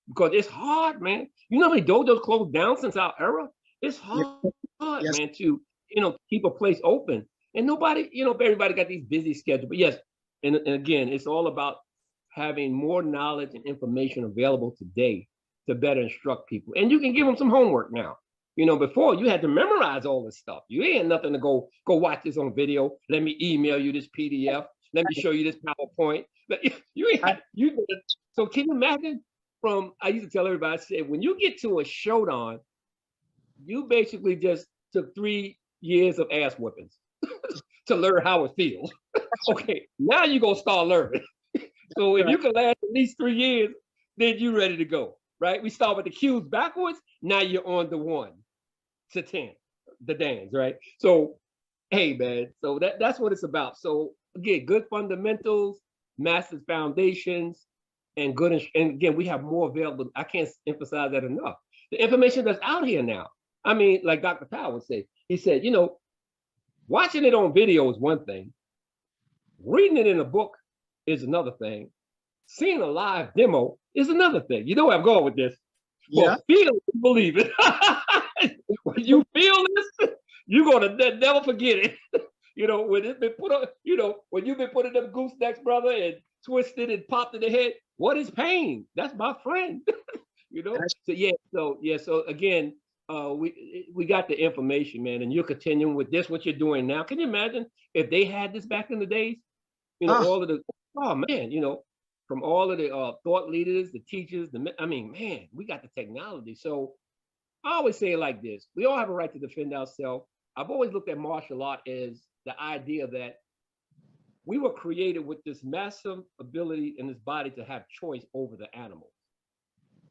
because it's hard, man. You know how many dojos closed down since our era? It's hard, Yes. man, to, keep a place open. And nobody, everybody got these busy schedules. But yes, and again, it's all about having more knowledge and information available today to better instruct people. And you can give them some homework now. Before you had to memorize all this stuff. You ain't nothing to go watch this on video. Let me email you this PDF. Let me show you this PowerPoint. So can you imagine I used to tell everybody, I said, when you get to a showdown, you basically just took 3 years of ass whippings to learn how it feels. Okay, now you're going to start learning. So if you can last at least 3 years, then you're ready to go, right? We start with the cues backwards. Now you're on the 1 to 10, the dance, right? So, hey, man, so that's what it's about. So again, good fundamentals, massive foundations, and good. And again, we have more available. I can't emphasize that enough. The information that's out here now. I mean, like Dr. Powell would say, he said, watching it on video is one thing. Reading it in a book is another thing. Seeing a live demo is another thing. You know where I'm going with this? Yeah. Well, feel it, believe it. When you feel this, you're gonna never forget it. When it's been put on, when you've been putting them goosenecks, brother, and twisted and popped in the head, what is pain? That's my friend. So again, we got the information, man, and you're continuing with this, what you're doing now. Can you imagine if they had this back in the days? All of the, oh man, from all of the thought leaders, the teachers, man, we got the technology. So I always say it like this. We all have a right to defend ourselves. I've always looked at martial art as the idea that we were created with this massive ability in this body to have choice over the animals.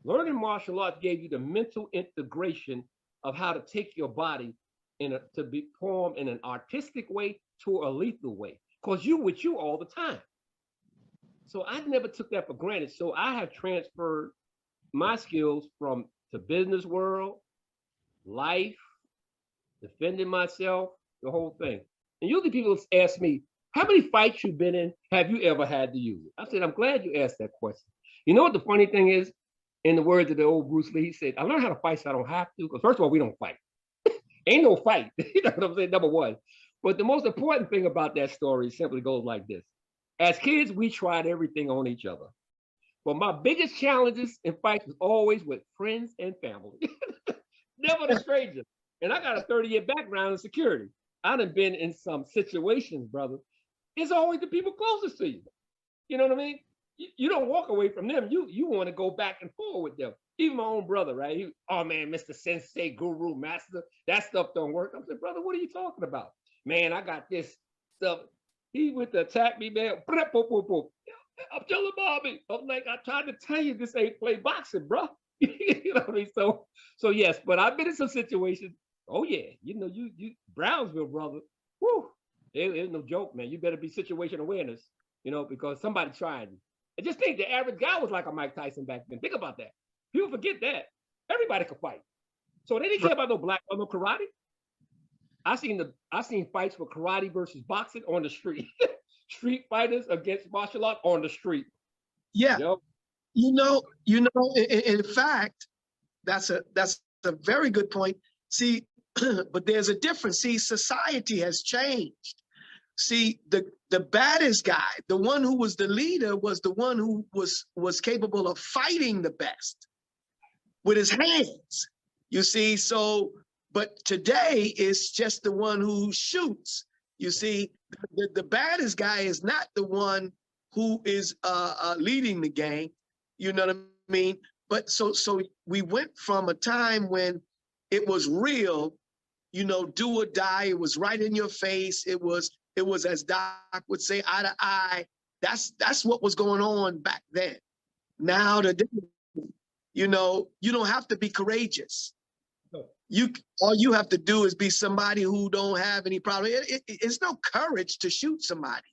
Learning martial arts gave you the mental integration of how to take your body to be formed in an artistic way to a lethal way, because you with you all the time. So I never took that for granted. So I have transferred my skills from the business world, life, defending myself, the whole thing. And usually people ask me, how many fights you been in have you ever had to use it? I said, I'm glad you asked that question. You know what the funny thing is? In the words of the old Bruce Lee, he said, I learned how to fight so I don't have to. Because first of all, we don't fight. Ain't no fight. You know what I'm saying? Number one. But the most important thing about that story simply goes like this. As kids, we tried everything on each other. But my biggest challenges in fights was always with friends and family. Never the strangers. And I got a 30-year background in security. I done been in some situations, brother. It's always the people closest to you. You know what I mean? You don't walk away from them. You want to go back and forth with them. Even my own brother, right? Oh man, Mr. Sensei, Guru, Master, that stuff don't work. I'm saying, brother, what are you talking about? Man, I got this stuff. He went to attack me, man. I'm telling Bobby. I'm like, I tried to tell you this ain't play boxing, bro. You know what I mean? So yes, but I've been in some situations. Oh yeah, you know, you Brownsville, brother. Whoo, it's no joke, man. You better be situation awareness, you know, because somebody tried you. And just think the average guy was like a Mike Tyson back then. Think about that. People forget that. Everybody could fight. So they didn't care about no black or no karate. I seen fights for karate versus boxing on the street. Street fighters against martial art on the street. Yeah. Yep. You know, in fact, that's a very good point. See, but there's a difference. See, society has changed. See, the baddest guy, the one who was the leader, was the one who was capable of fighting the best with his hands. You see, so, but today it's just the one who shoots. You see, the baddest guy is not the one who is leading the game. You know what I mean? But so we went from a time when it was real, you know, do or die. It was right in your face. It was, as Doc would say, eye to eye. That's what was going on back then. Now today, you know, you don't have to be courageous. All you have to do is be somebody who don't have any problem. It's no courage to shoot somebody.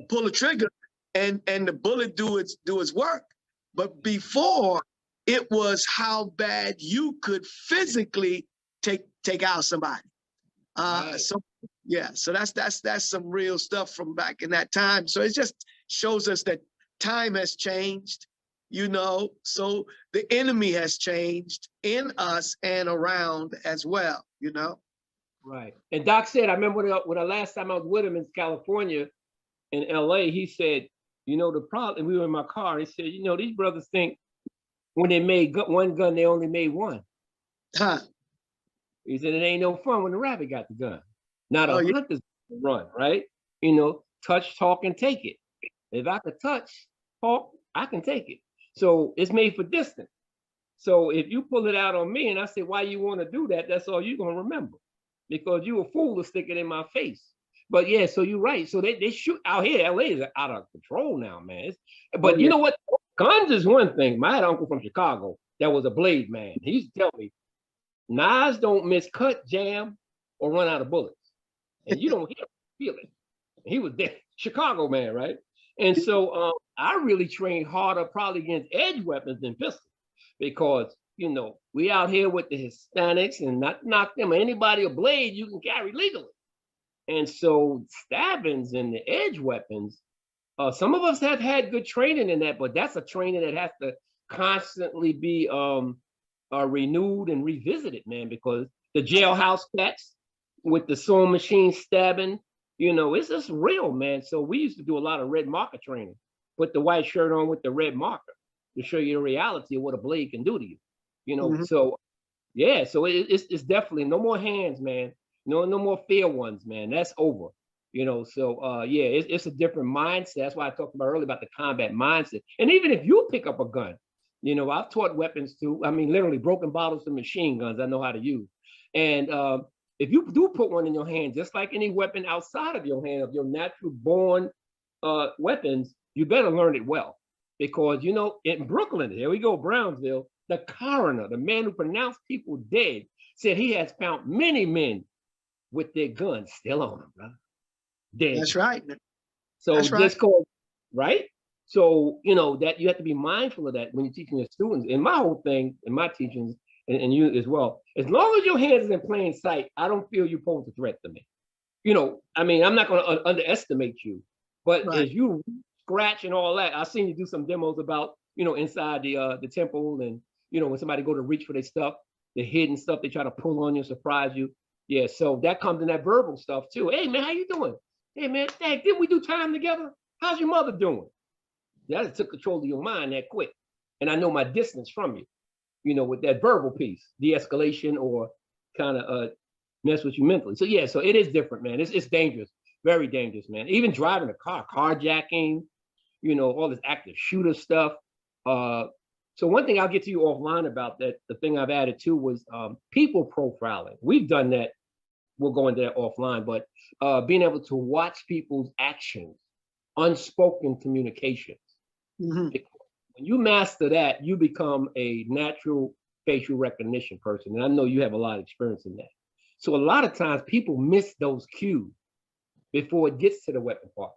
Pull a trigger and the bullet do its work. But before, it was how bad you could physically take out somebody. Right. So yeah, so that's some real stuff from back in that time. So it just shows us that time has changed, you know, so the enemy has changed in us and around as well, you know. Right. And Doc said, I remember when the last time I was with him in California, in LA, he said, you know, the problem, we were in my car, he said, you know, these brothers think when they made one gun, they only made one. Huh. He said, it ain't no fun when the rabbit got the gun. Now the hunters run, right? You know, touch, talk, and take it. If I could touch, talk, I can take it. So it's made for distance. So if you pull it out on me and I say, why you want to do that? That's all you're going to remember, because you a fool to stick it in my face. But yeah, so you're right. So they shoot out here. LA is out of control now, man. But you know what? Guns is one thing. I had an uncle from Chicago that was a blade man. He used to tell me, knives don't miscut, jam, or run out of bullets. And you don't hear feel it. He was there, Chicago man, right? And so I really trained harder probably against edge weapons than pistols, because, you know, we out here with the Hispanics and not knock them, anybody a blade you can carry legally. And so stabbings and the edge weapons, some of us have had good training in that, but that's a training that has to constantly be renewed and revisited, man, because the jailhouse cats with the sewing machine stabbing, you know, it's just real, man. So we used to do a lot of red marker training, put the white shirt on with the red marker to show you the reality of what a blade can do to you, you know. So yeah, so it's definitely no more hands, man. No more fair ones, man. That's over, you know. So yeah, it's a different mindset. That's why I talked about earlier about the combat mindset. And even if you pick up a gun, you know, I've taught weapons too. I mean, literally broken bottles to machine guns I know how to use. And if you do put one in your hand, just like any weapon outside of your hand, of your natural born weapons, you better learn it well. Because, you know, in Brooklyn, here we go, Brownsville, the coroner, the man who pronounced people dead, said he has found many men with their guns still on them, brother. Dead. That's right. So That's right. just cause, right? So, you know, that you have to be mindful of that when you're teaching your students. And my whole thing in my teachings, and you as well, as long as your hands is in plain sight, I don't feel you pose a threat to me. You know, I mean, I'm not going to underestimate you, but Right. as you scratch and all that, I've seen you do some demos about, you know, inside the temple, and, you know, when somebody go to reach for their stuff, the hidden stuff, they try to pull on you, surprise you. Yeah, so that comes in that verbal stuff too. Hey man, how you doing? Hey man, dang, didn't we do time together? How's your mother doing? That took control of your mind that quick. And I know my distance from you, you know, with that verbal piece, de-escalation, or kind of mess with you mentally. So yeah, so it is different, man. It's dangerous, very dangerous, man. Even driving a car, carjacking, you know, all this active shooter stuff. So one thing I'll get to you offline about that, the thing I've added too was people profiling. We've done that. We'll go into that offline, but being able to watch people's actions, unspoken communications. Mm-hmm. When you master that, you become a natural facial recognition person. And I know you have a lot of experience in that. So a lot of times people miss those cues before it gets to the weapon part.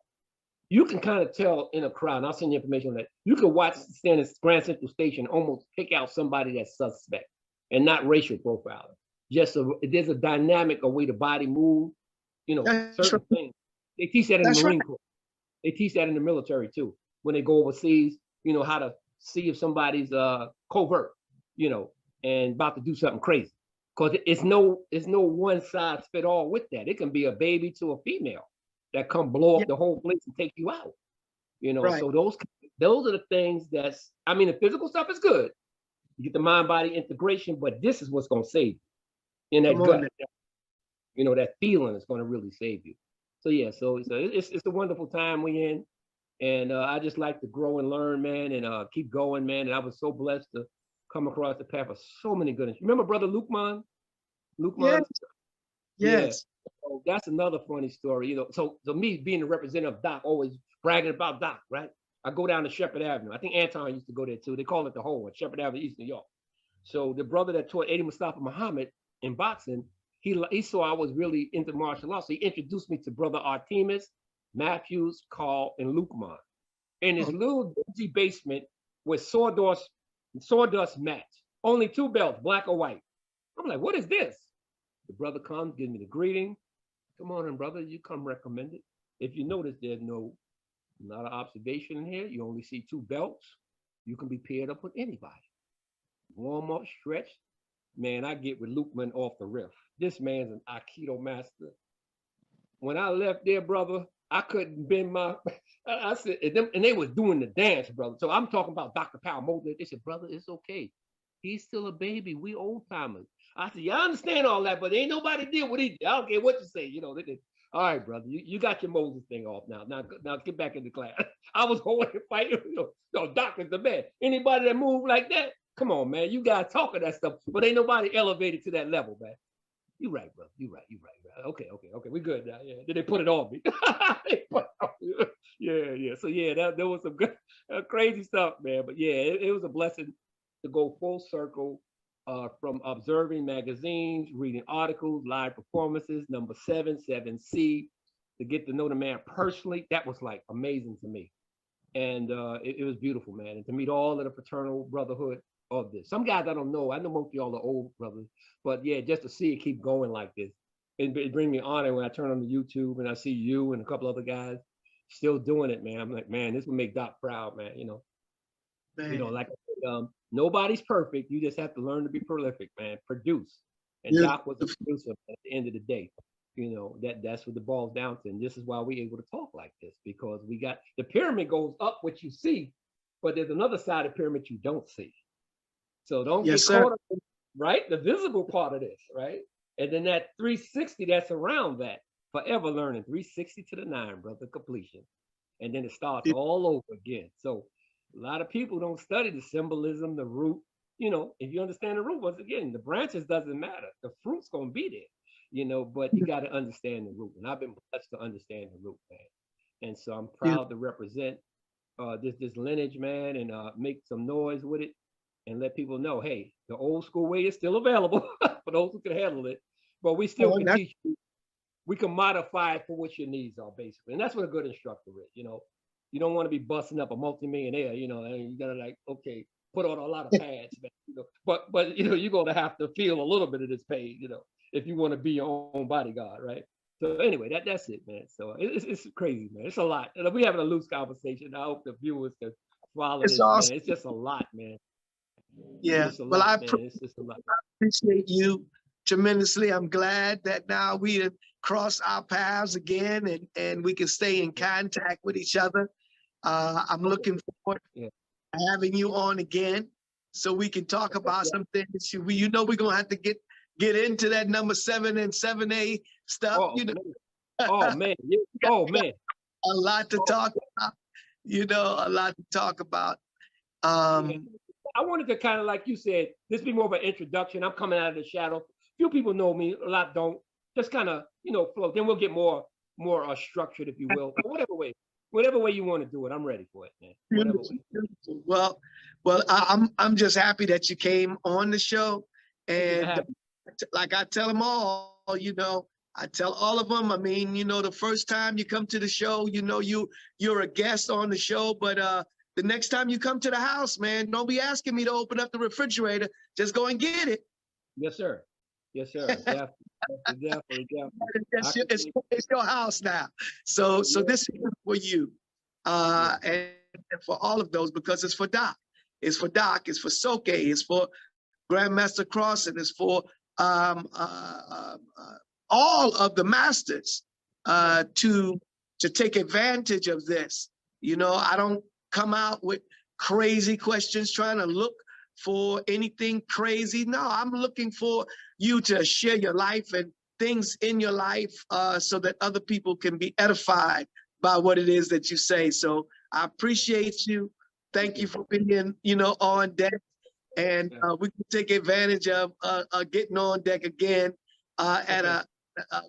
You can kind of tell in a crowd, and I'll send you information on that. You can watch stand at Grand Central Station, almost pick out somebody that's suspect, and not racial profiling. Just there's a dynamic, a way the body moves, you know, That's certain right. things. They teach that in the Marine Corps. They teach that in the military too. When they go overseas, you know, how to see if somebody's covert, you know, and about to do something crazy. Because it's no one size fit all with that. It can be a baby to a female that come blow up Yeah. the whole place and take you out. You know, Right. so those are the things that's, I mean, the physical stuff is good. You get the mind-body integration, but this is what's gonna save you in that Come on, gut. man. You know, that feeling is gonna really save you. So yeah, so it's a wonderful time we in. And I just like to grow and learn, man, and keep going, man. And I was so blessed to come across the path of so many goodness. Remember Brother Lukman? Yes. Lukman? Yeah. Yes. So that's another funny story. You know, so me being the representative of Doc, always bragging about Doc, right? I go down to Shepherd Avenue. I think Anton used to go there too. They call it the hole at Shepherd Avenue, East New York. So the brother that taught Eddie Mustafa Muhammad in boxing, he saw I was really into martial arts. So he introduced me to Brother Artemis, Matthews, Carl, and Lukman in his little dingy basement with sawdust match. Only 2 belts, black or white. I'm like, what is this? The brother comes, gives me the greeting. Come on in, brother, you come recommended. If you notice, there's not an observation in here. You only see 2 belts. You can be paired up with anybody. Warm up, stretch. Man, I get with Lukeman off the riff. This man's an Aikido master. When I left there, brother, I couldn't bend my, I said, and they was doing the dance, brother. So I'm talking about Dr. Powell Mosley. They said, brother, it's okay. He's still a baby. We old timers. I said, yeah, I understand all that, but ain't nobody did what he did. I don't care what you say. You know, all right, brother, you got your Moses thing off now. Now get back into class. I was holding and fighting. No, Doc is the man. Anybody that move like that, come on, man. You guys talking that stuff, but ain't nobody elevated to that level, man. You right, brother. You right. Okay. We good now. Yeah. Then they put it on me. Yeah. So yeah, there was some good, crazy stuff, man. But yeah, it was a blessing to go full circle from observing magazines, reading articles, live performances, number 7C, to get to know the man personally. That was like amazing to me. And it was beautiful, man. And to meet all of the fraternal brotherhood of this. Some guys I don't know. I know most of y'all are old brothers, but yeah, just to see it keep going like this, it brings me honor when I turn on the YouTube and I see you and a couple other guys still doing it, man. I'm like, man, this will make Doc proud, man. You know, like I said, nobody's perfect. You just have to learn to be prolific, man. Produce. And Yeah. Doc was a producer at the end of the day. You know, that's what the ball's down to. And this is why we're able to talk like this, because we got the pyramid goes up what you see, but there's another side of the pyramid you don't see. So don't get caught up in, right? The visible part of this, right? And then that 360 that's around that, forever learning, 360 to the 9, brother, completion. And then it starts all over again. So a lot of people don't study the symbolism, the root. You know, if you understand the root, once again, the branches doesn't matter. The fruit's gonna be there, you know, but you got to understand the root. And I've been blessed to understand the root, man. And so I'm proud to represent this lineage, man, and make some noise with it and let people know, hey, the old school way is still available for those who can handle it. But we still can teach you. We can modify it for what your needs are, basically. And that's what a good instructor is, you know. You don't want to be busting up a multimillionaire, you know, and you gotta like, okay, put on a lot of pads, man, you know. But you know, you're gonna have to feel a little bit of this pain, you know, if you want to be your own bodyguard, right? So anyway, that's it, man. So it's crazy, man. It's a lot. And we having a loose conversation. I hope the viewers can follow this, awesome. man. It's just a lot, man. Yeah. Well, I appreciate you tremendously. I'm glad that now we have crossed our paths again and we can stay in contact with each other. I'm looking forward to having you on again so we can talk about some things. You know, we're gonna have to get into that number 7 and 7A stuff. Oh, you know, oh man, oh man, a lot to talk about. You know, a lot to talk about. I wanted to kind of, like you said, this be more of an introduction. I'm coming out of the shadow. Few people know me, a lot don't. Just kind of, you know, flow. Then we'll get more structured, if you will. Whatever way you want to do it, I'm ready for it, man. Whatever way. Well, I'm just happy that you came on the show, and like I tell them all, you know, I tell all of them. I mean, you know, the first time you come to the show, you know, you're a guest on the show, but the next time you come to the house, man, don't be asking me to open up the refrigerator. Just go and get it. Yes, sir. Yes, sir. Definitely. It's your house now. So this is for you, and for all of those, because it's for Doc. It's for Doc. It's for Soke. It's for Grandmaster Cross, and it's for all of the masters to take advantage of this. You know, I don't come out with crazy questions trying to look for anything crazy. No, I'm looking for you to share your life and things in your life so that other people can be edified by what it is that you say. So I appreciate you. Thank you for being, you know, on deck. And we can take advantage of getting on deck again at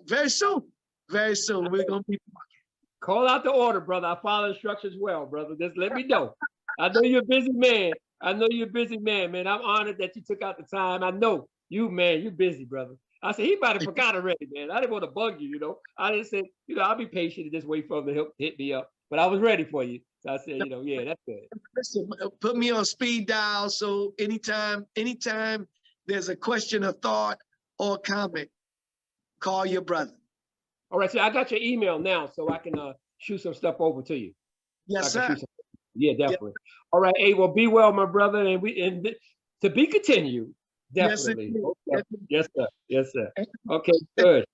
very soon. Very soon. We're going to be call out the order, brother. I follow instructions well, brother. Just let me know. I know you're a busy man. Man. I'm honored that you took out the time. I know you, man, you're busy, brother. I said, he might have forgot already, man. I didn't want to bug you, you know. I just said, you know, I'll be patient and just wait for him to hit me up. But I was ready for you. So I said, you know, yeah, that's good. Listen, put me on speed dial. So anytime there's a question, a thought, or comment, call your brother. All right, so I got your email now, so I can shoot some stuff over to you. Yes, sir. Yeah, definitely. Yep. All right, hey, well, be well, my brother, and to be continued. Definitely. Yes, sir. Yes, sir. Okay, good.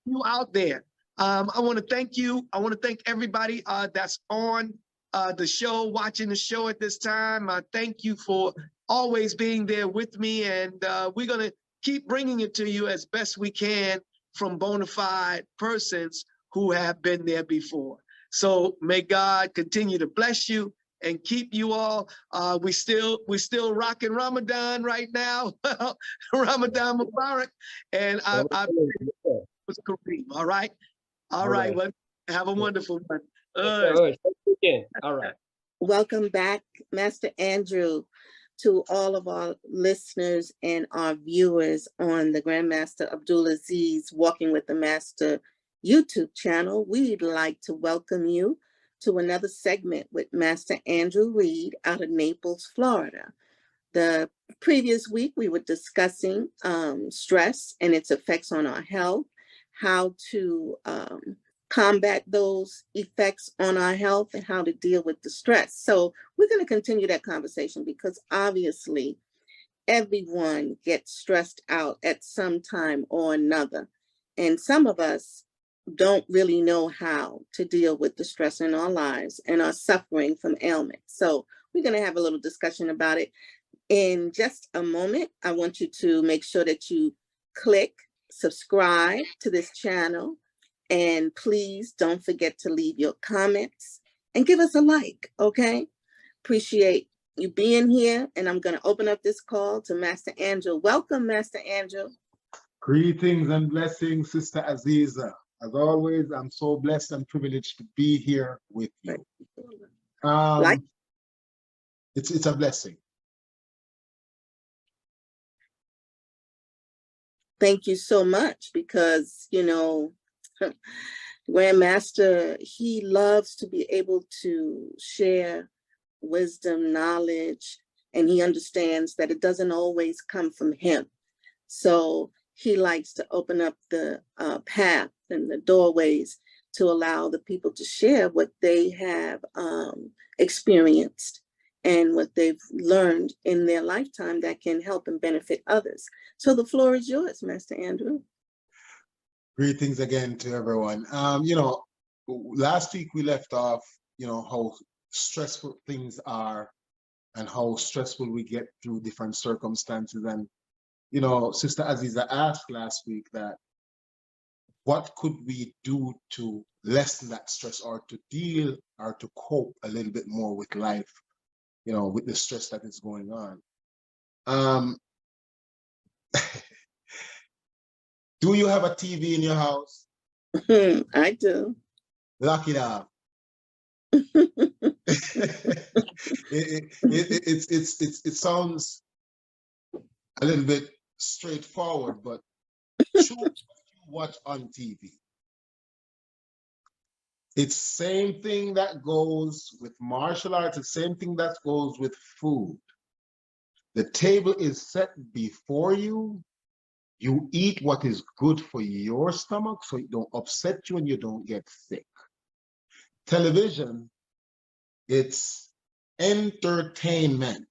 You out there. I want to thank you. I want to thank everybody that's on the show, watching the show at this time. Thank you for always being there with me, and we're going to keep bringing it to you as best we can from bona fide persons who have been there before. So may God continue to bless you and keep you all. We still rocking Ramadan right now. Ramadan Mubarak. And I was Kareem. All right. All right. Well, have a wonderful one. All right. Welcome back, Master Andrew, to all of our listeners and our viewers on the Grandmaster Abdul Azziz Walking with the Master YouTube channel. We'd like to welcome you to another segment with Master Andrew Reed out of Naples, Florida. The previous week, we were discussing stress and its effects on our health, how to combat those effects on our health, and how to deal with the stress. So we're going to continue that conversation because obviously everyone gets stressed out at some time or another. And some of us don't really know how to deal with the stress in our lives and are suffering from ailments. So we're going to have a little discussion about it. In just a moment, I want you to make sure that you click subscribe to this channel. And please don't forget to leave your comments and give us a like, okay? Appreciate you being here. And I'm going to open up this call to Master Andrew. Welcome, Master Andrew. Greetings and blessings, Sister Aziza. As always, I'm so blessed and privileged to be here with you. Like, It's a blessing. thank you so much because, you know, Grandmaster, he loves to be able to share wisdom, knowledge, and he understands that it doesn't always come from him. So he likes to open up the path and the doorways to allow the people to share what they have experienced and what they've learned in their lifetime that can help and benefit others. So the floor is yours, Master Andrew. Greetings again to everyone. You know, last week we left off, you know, how stressful things are and how stressful we get through different circumstances. And, you know, Sister Aziza asked last week that what could we do to lessen that stress or to deal or to cope a little bit more with life, you know, with the stress that is going on. Do you have a TV in your house? I do. Lock it up. It sounds a little bit straightforward, but choose what you watch on TV. It's same thing that goes with martial arts, the same thing that goes with food. The table is set before you. You eat what is good for your stomach so it don't upset you and you don't get sick. Television, it's entertainment.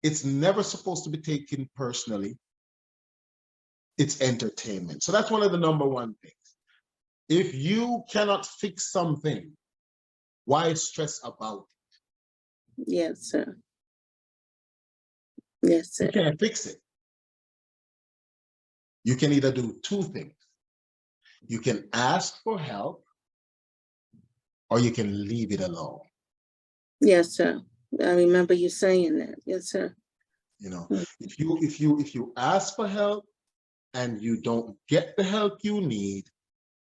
It's never supposed to be taken personally. It's entertainment. So that's one of the #1 things. If you cannot fix something, why stress about it? Yes, sir. Yes, sir. You can't fix it. You can either do 2 things. You can ask for help or you can leave it alone. Yes, sir. I remember you saying that. Yes, sir. You know, if you ask for help and you don't get the help you need,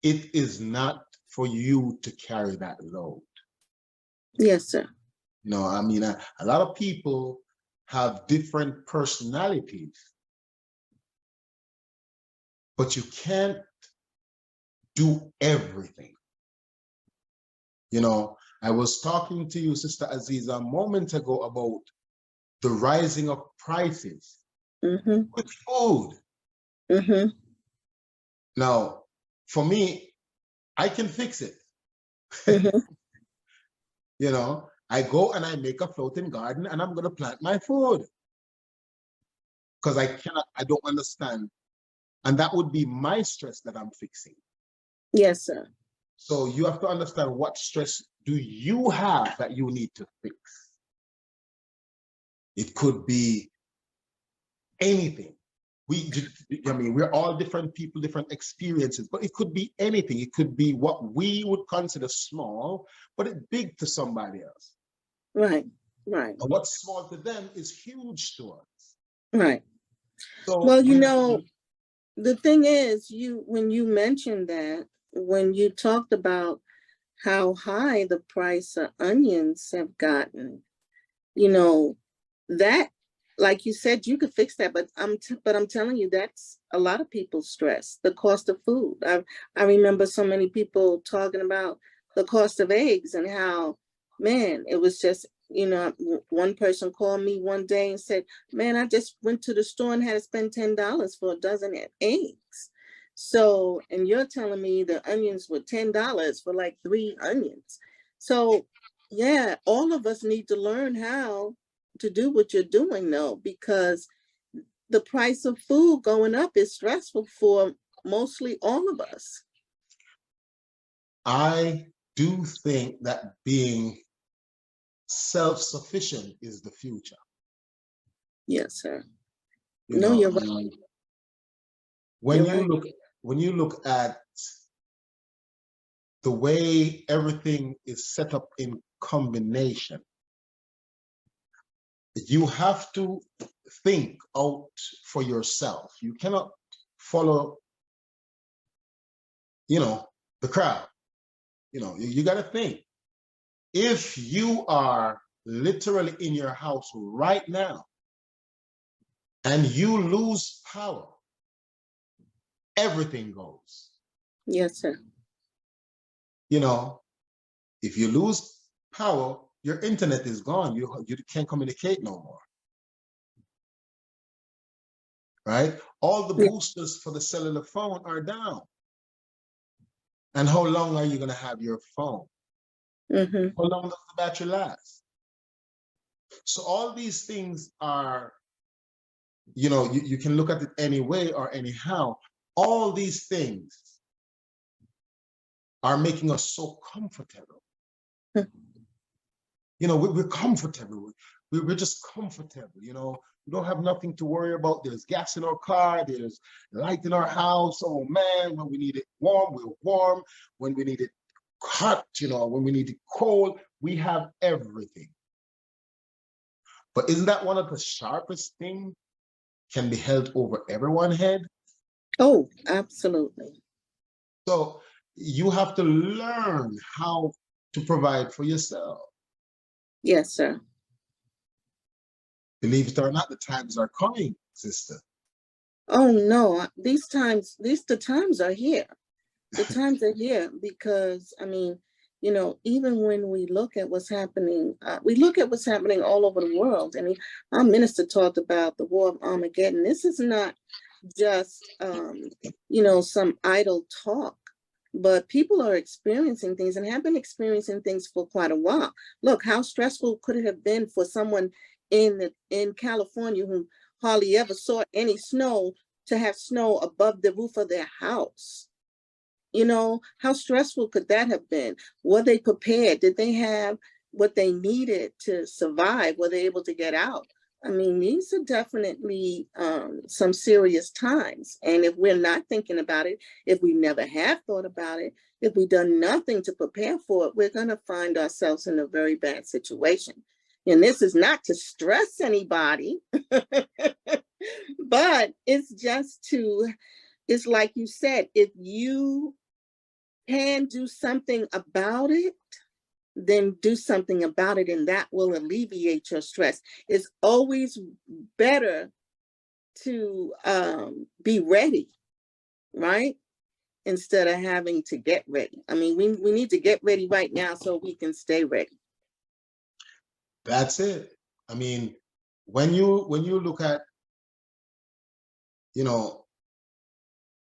it is not for you to carry that load. Yes, sir. You know, I mean, a lot of people have different personalities, but you can't do everything. You know, I was talking to you, Sister Aziza, a moment ago about the rising of prices with food. Now, for me, I can fix it. You know, I go and I make a floating garden and I'm going to plant my food because I don't understand. And that would be my stress that I'm fixing. Yes, sir. So you have to understand what stress do you have that you need to fix. It could be anything. I mean, we're all different people, different experiences, but it could be anything. It could be what we would consider small, but it's big to somebody else. Right, right. And what's small to them is huge to us. Right. So, well, you know, the thing is, when you mentioned that, when you talked about how high the price of onions have gotten, you know, that, like you said, you could fix that, but I'm telling you, that's a lot of people's stress, the cost of food. I remember so many people talking about the cost of eggs and how, man, it was just, you know, one person called me one day and said, man, I just went to the store and had to spend $10 for a dozen eggs. So, and you're telling me the onions were $10 for like 3 onions. So yeah, all of us need to learn how to do what you're doing though, because the price of food going up is stressful for mostly all of us. I do think that being self-sufficient is the future. Yes, sir. No, you're right. When you look at the way everything is set up in combination, you have to think out for yourself. You cannot follow the crowd. You got to think, if you are literally in your house right now and you lose power, everything goes. Yes, sir. If you lose power, your internet is gone. You can't communicate no more. Right? All the boosters for the cellular phone are down. And how long are you going to have your phone? Mm-hmm. How long does the battery last? So all these things are, you can look at it any way or anyhow. All these things are making us so comfortable. We're comfortable. We're just comfortable. We don't have nothing to worry about. There's gas in our car. There's light in our house. Oh man, when we need it warm, we're warm. When we need it hot, when we need it cold, we have everything. But isn't that one of the sharpest things can be held over everyone's head? Oh, absolutely. So you have to learn how to provide for yourself. Yes, sir. Believe it or not, the times are coming, sister. Oh no, the times are here. The times are here because, even when we look at what's happening, all over the world. Our minister talked about the war of Armageddon. This is not just, some idle talk, but people are experiencing things and have been experiencing things for quite a while. Look, how stressful could it have been for someone in California who hardly ever saw any snow to have snow above the roof of their house? How stressful could that have been? Were they prepared? Did they have what they needed to survive? Were they able to get out? These are definitely some serious times. And if we're not thinking about it, if we never have thought about it, if we've done nothing to prepare for it, we're going to find ourselves in a very bad situation. And this is not to stress anybody, but it's like you said, if you can do something about it, then do something about it, and that will alleviate your stress. It's always better to be ready, right? Instead of having to get ready. We need to get ready right now so we can stay ready. That's it. When you look at,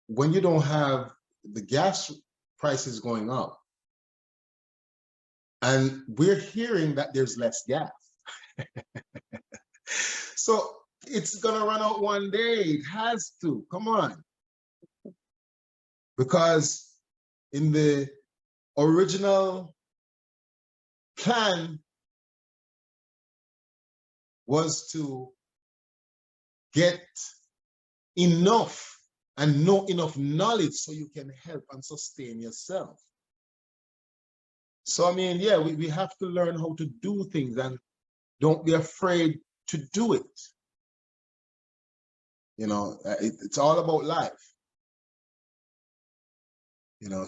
when you don't have the gas prices going up, and we're hearing that there's less gas. So it's gonna run out one day. It has to. Come on. Because in the original plan was to get enough and know enough knowledge so you can help and sustain yourself. So we have to learn how to do things, and don't be afraid to do it. It's all about life.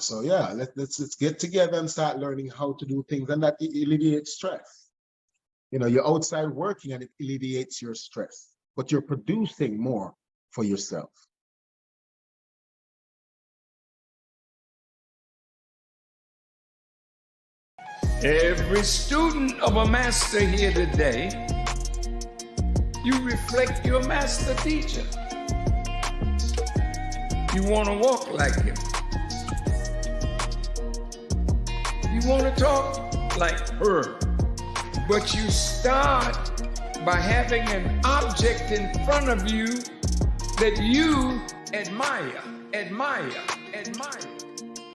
So yeah, let's get together and start learning how to do things, and that alleviates stress. You're outside working and it alleviates your stress, but you're producing more for yourself. Every student of a master here today, you reflect your master teacher. You want to walk like him. You want to talk like her. But you start by having an object in front of you that you admire.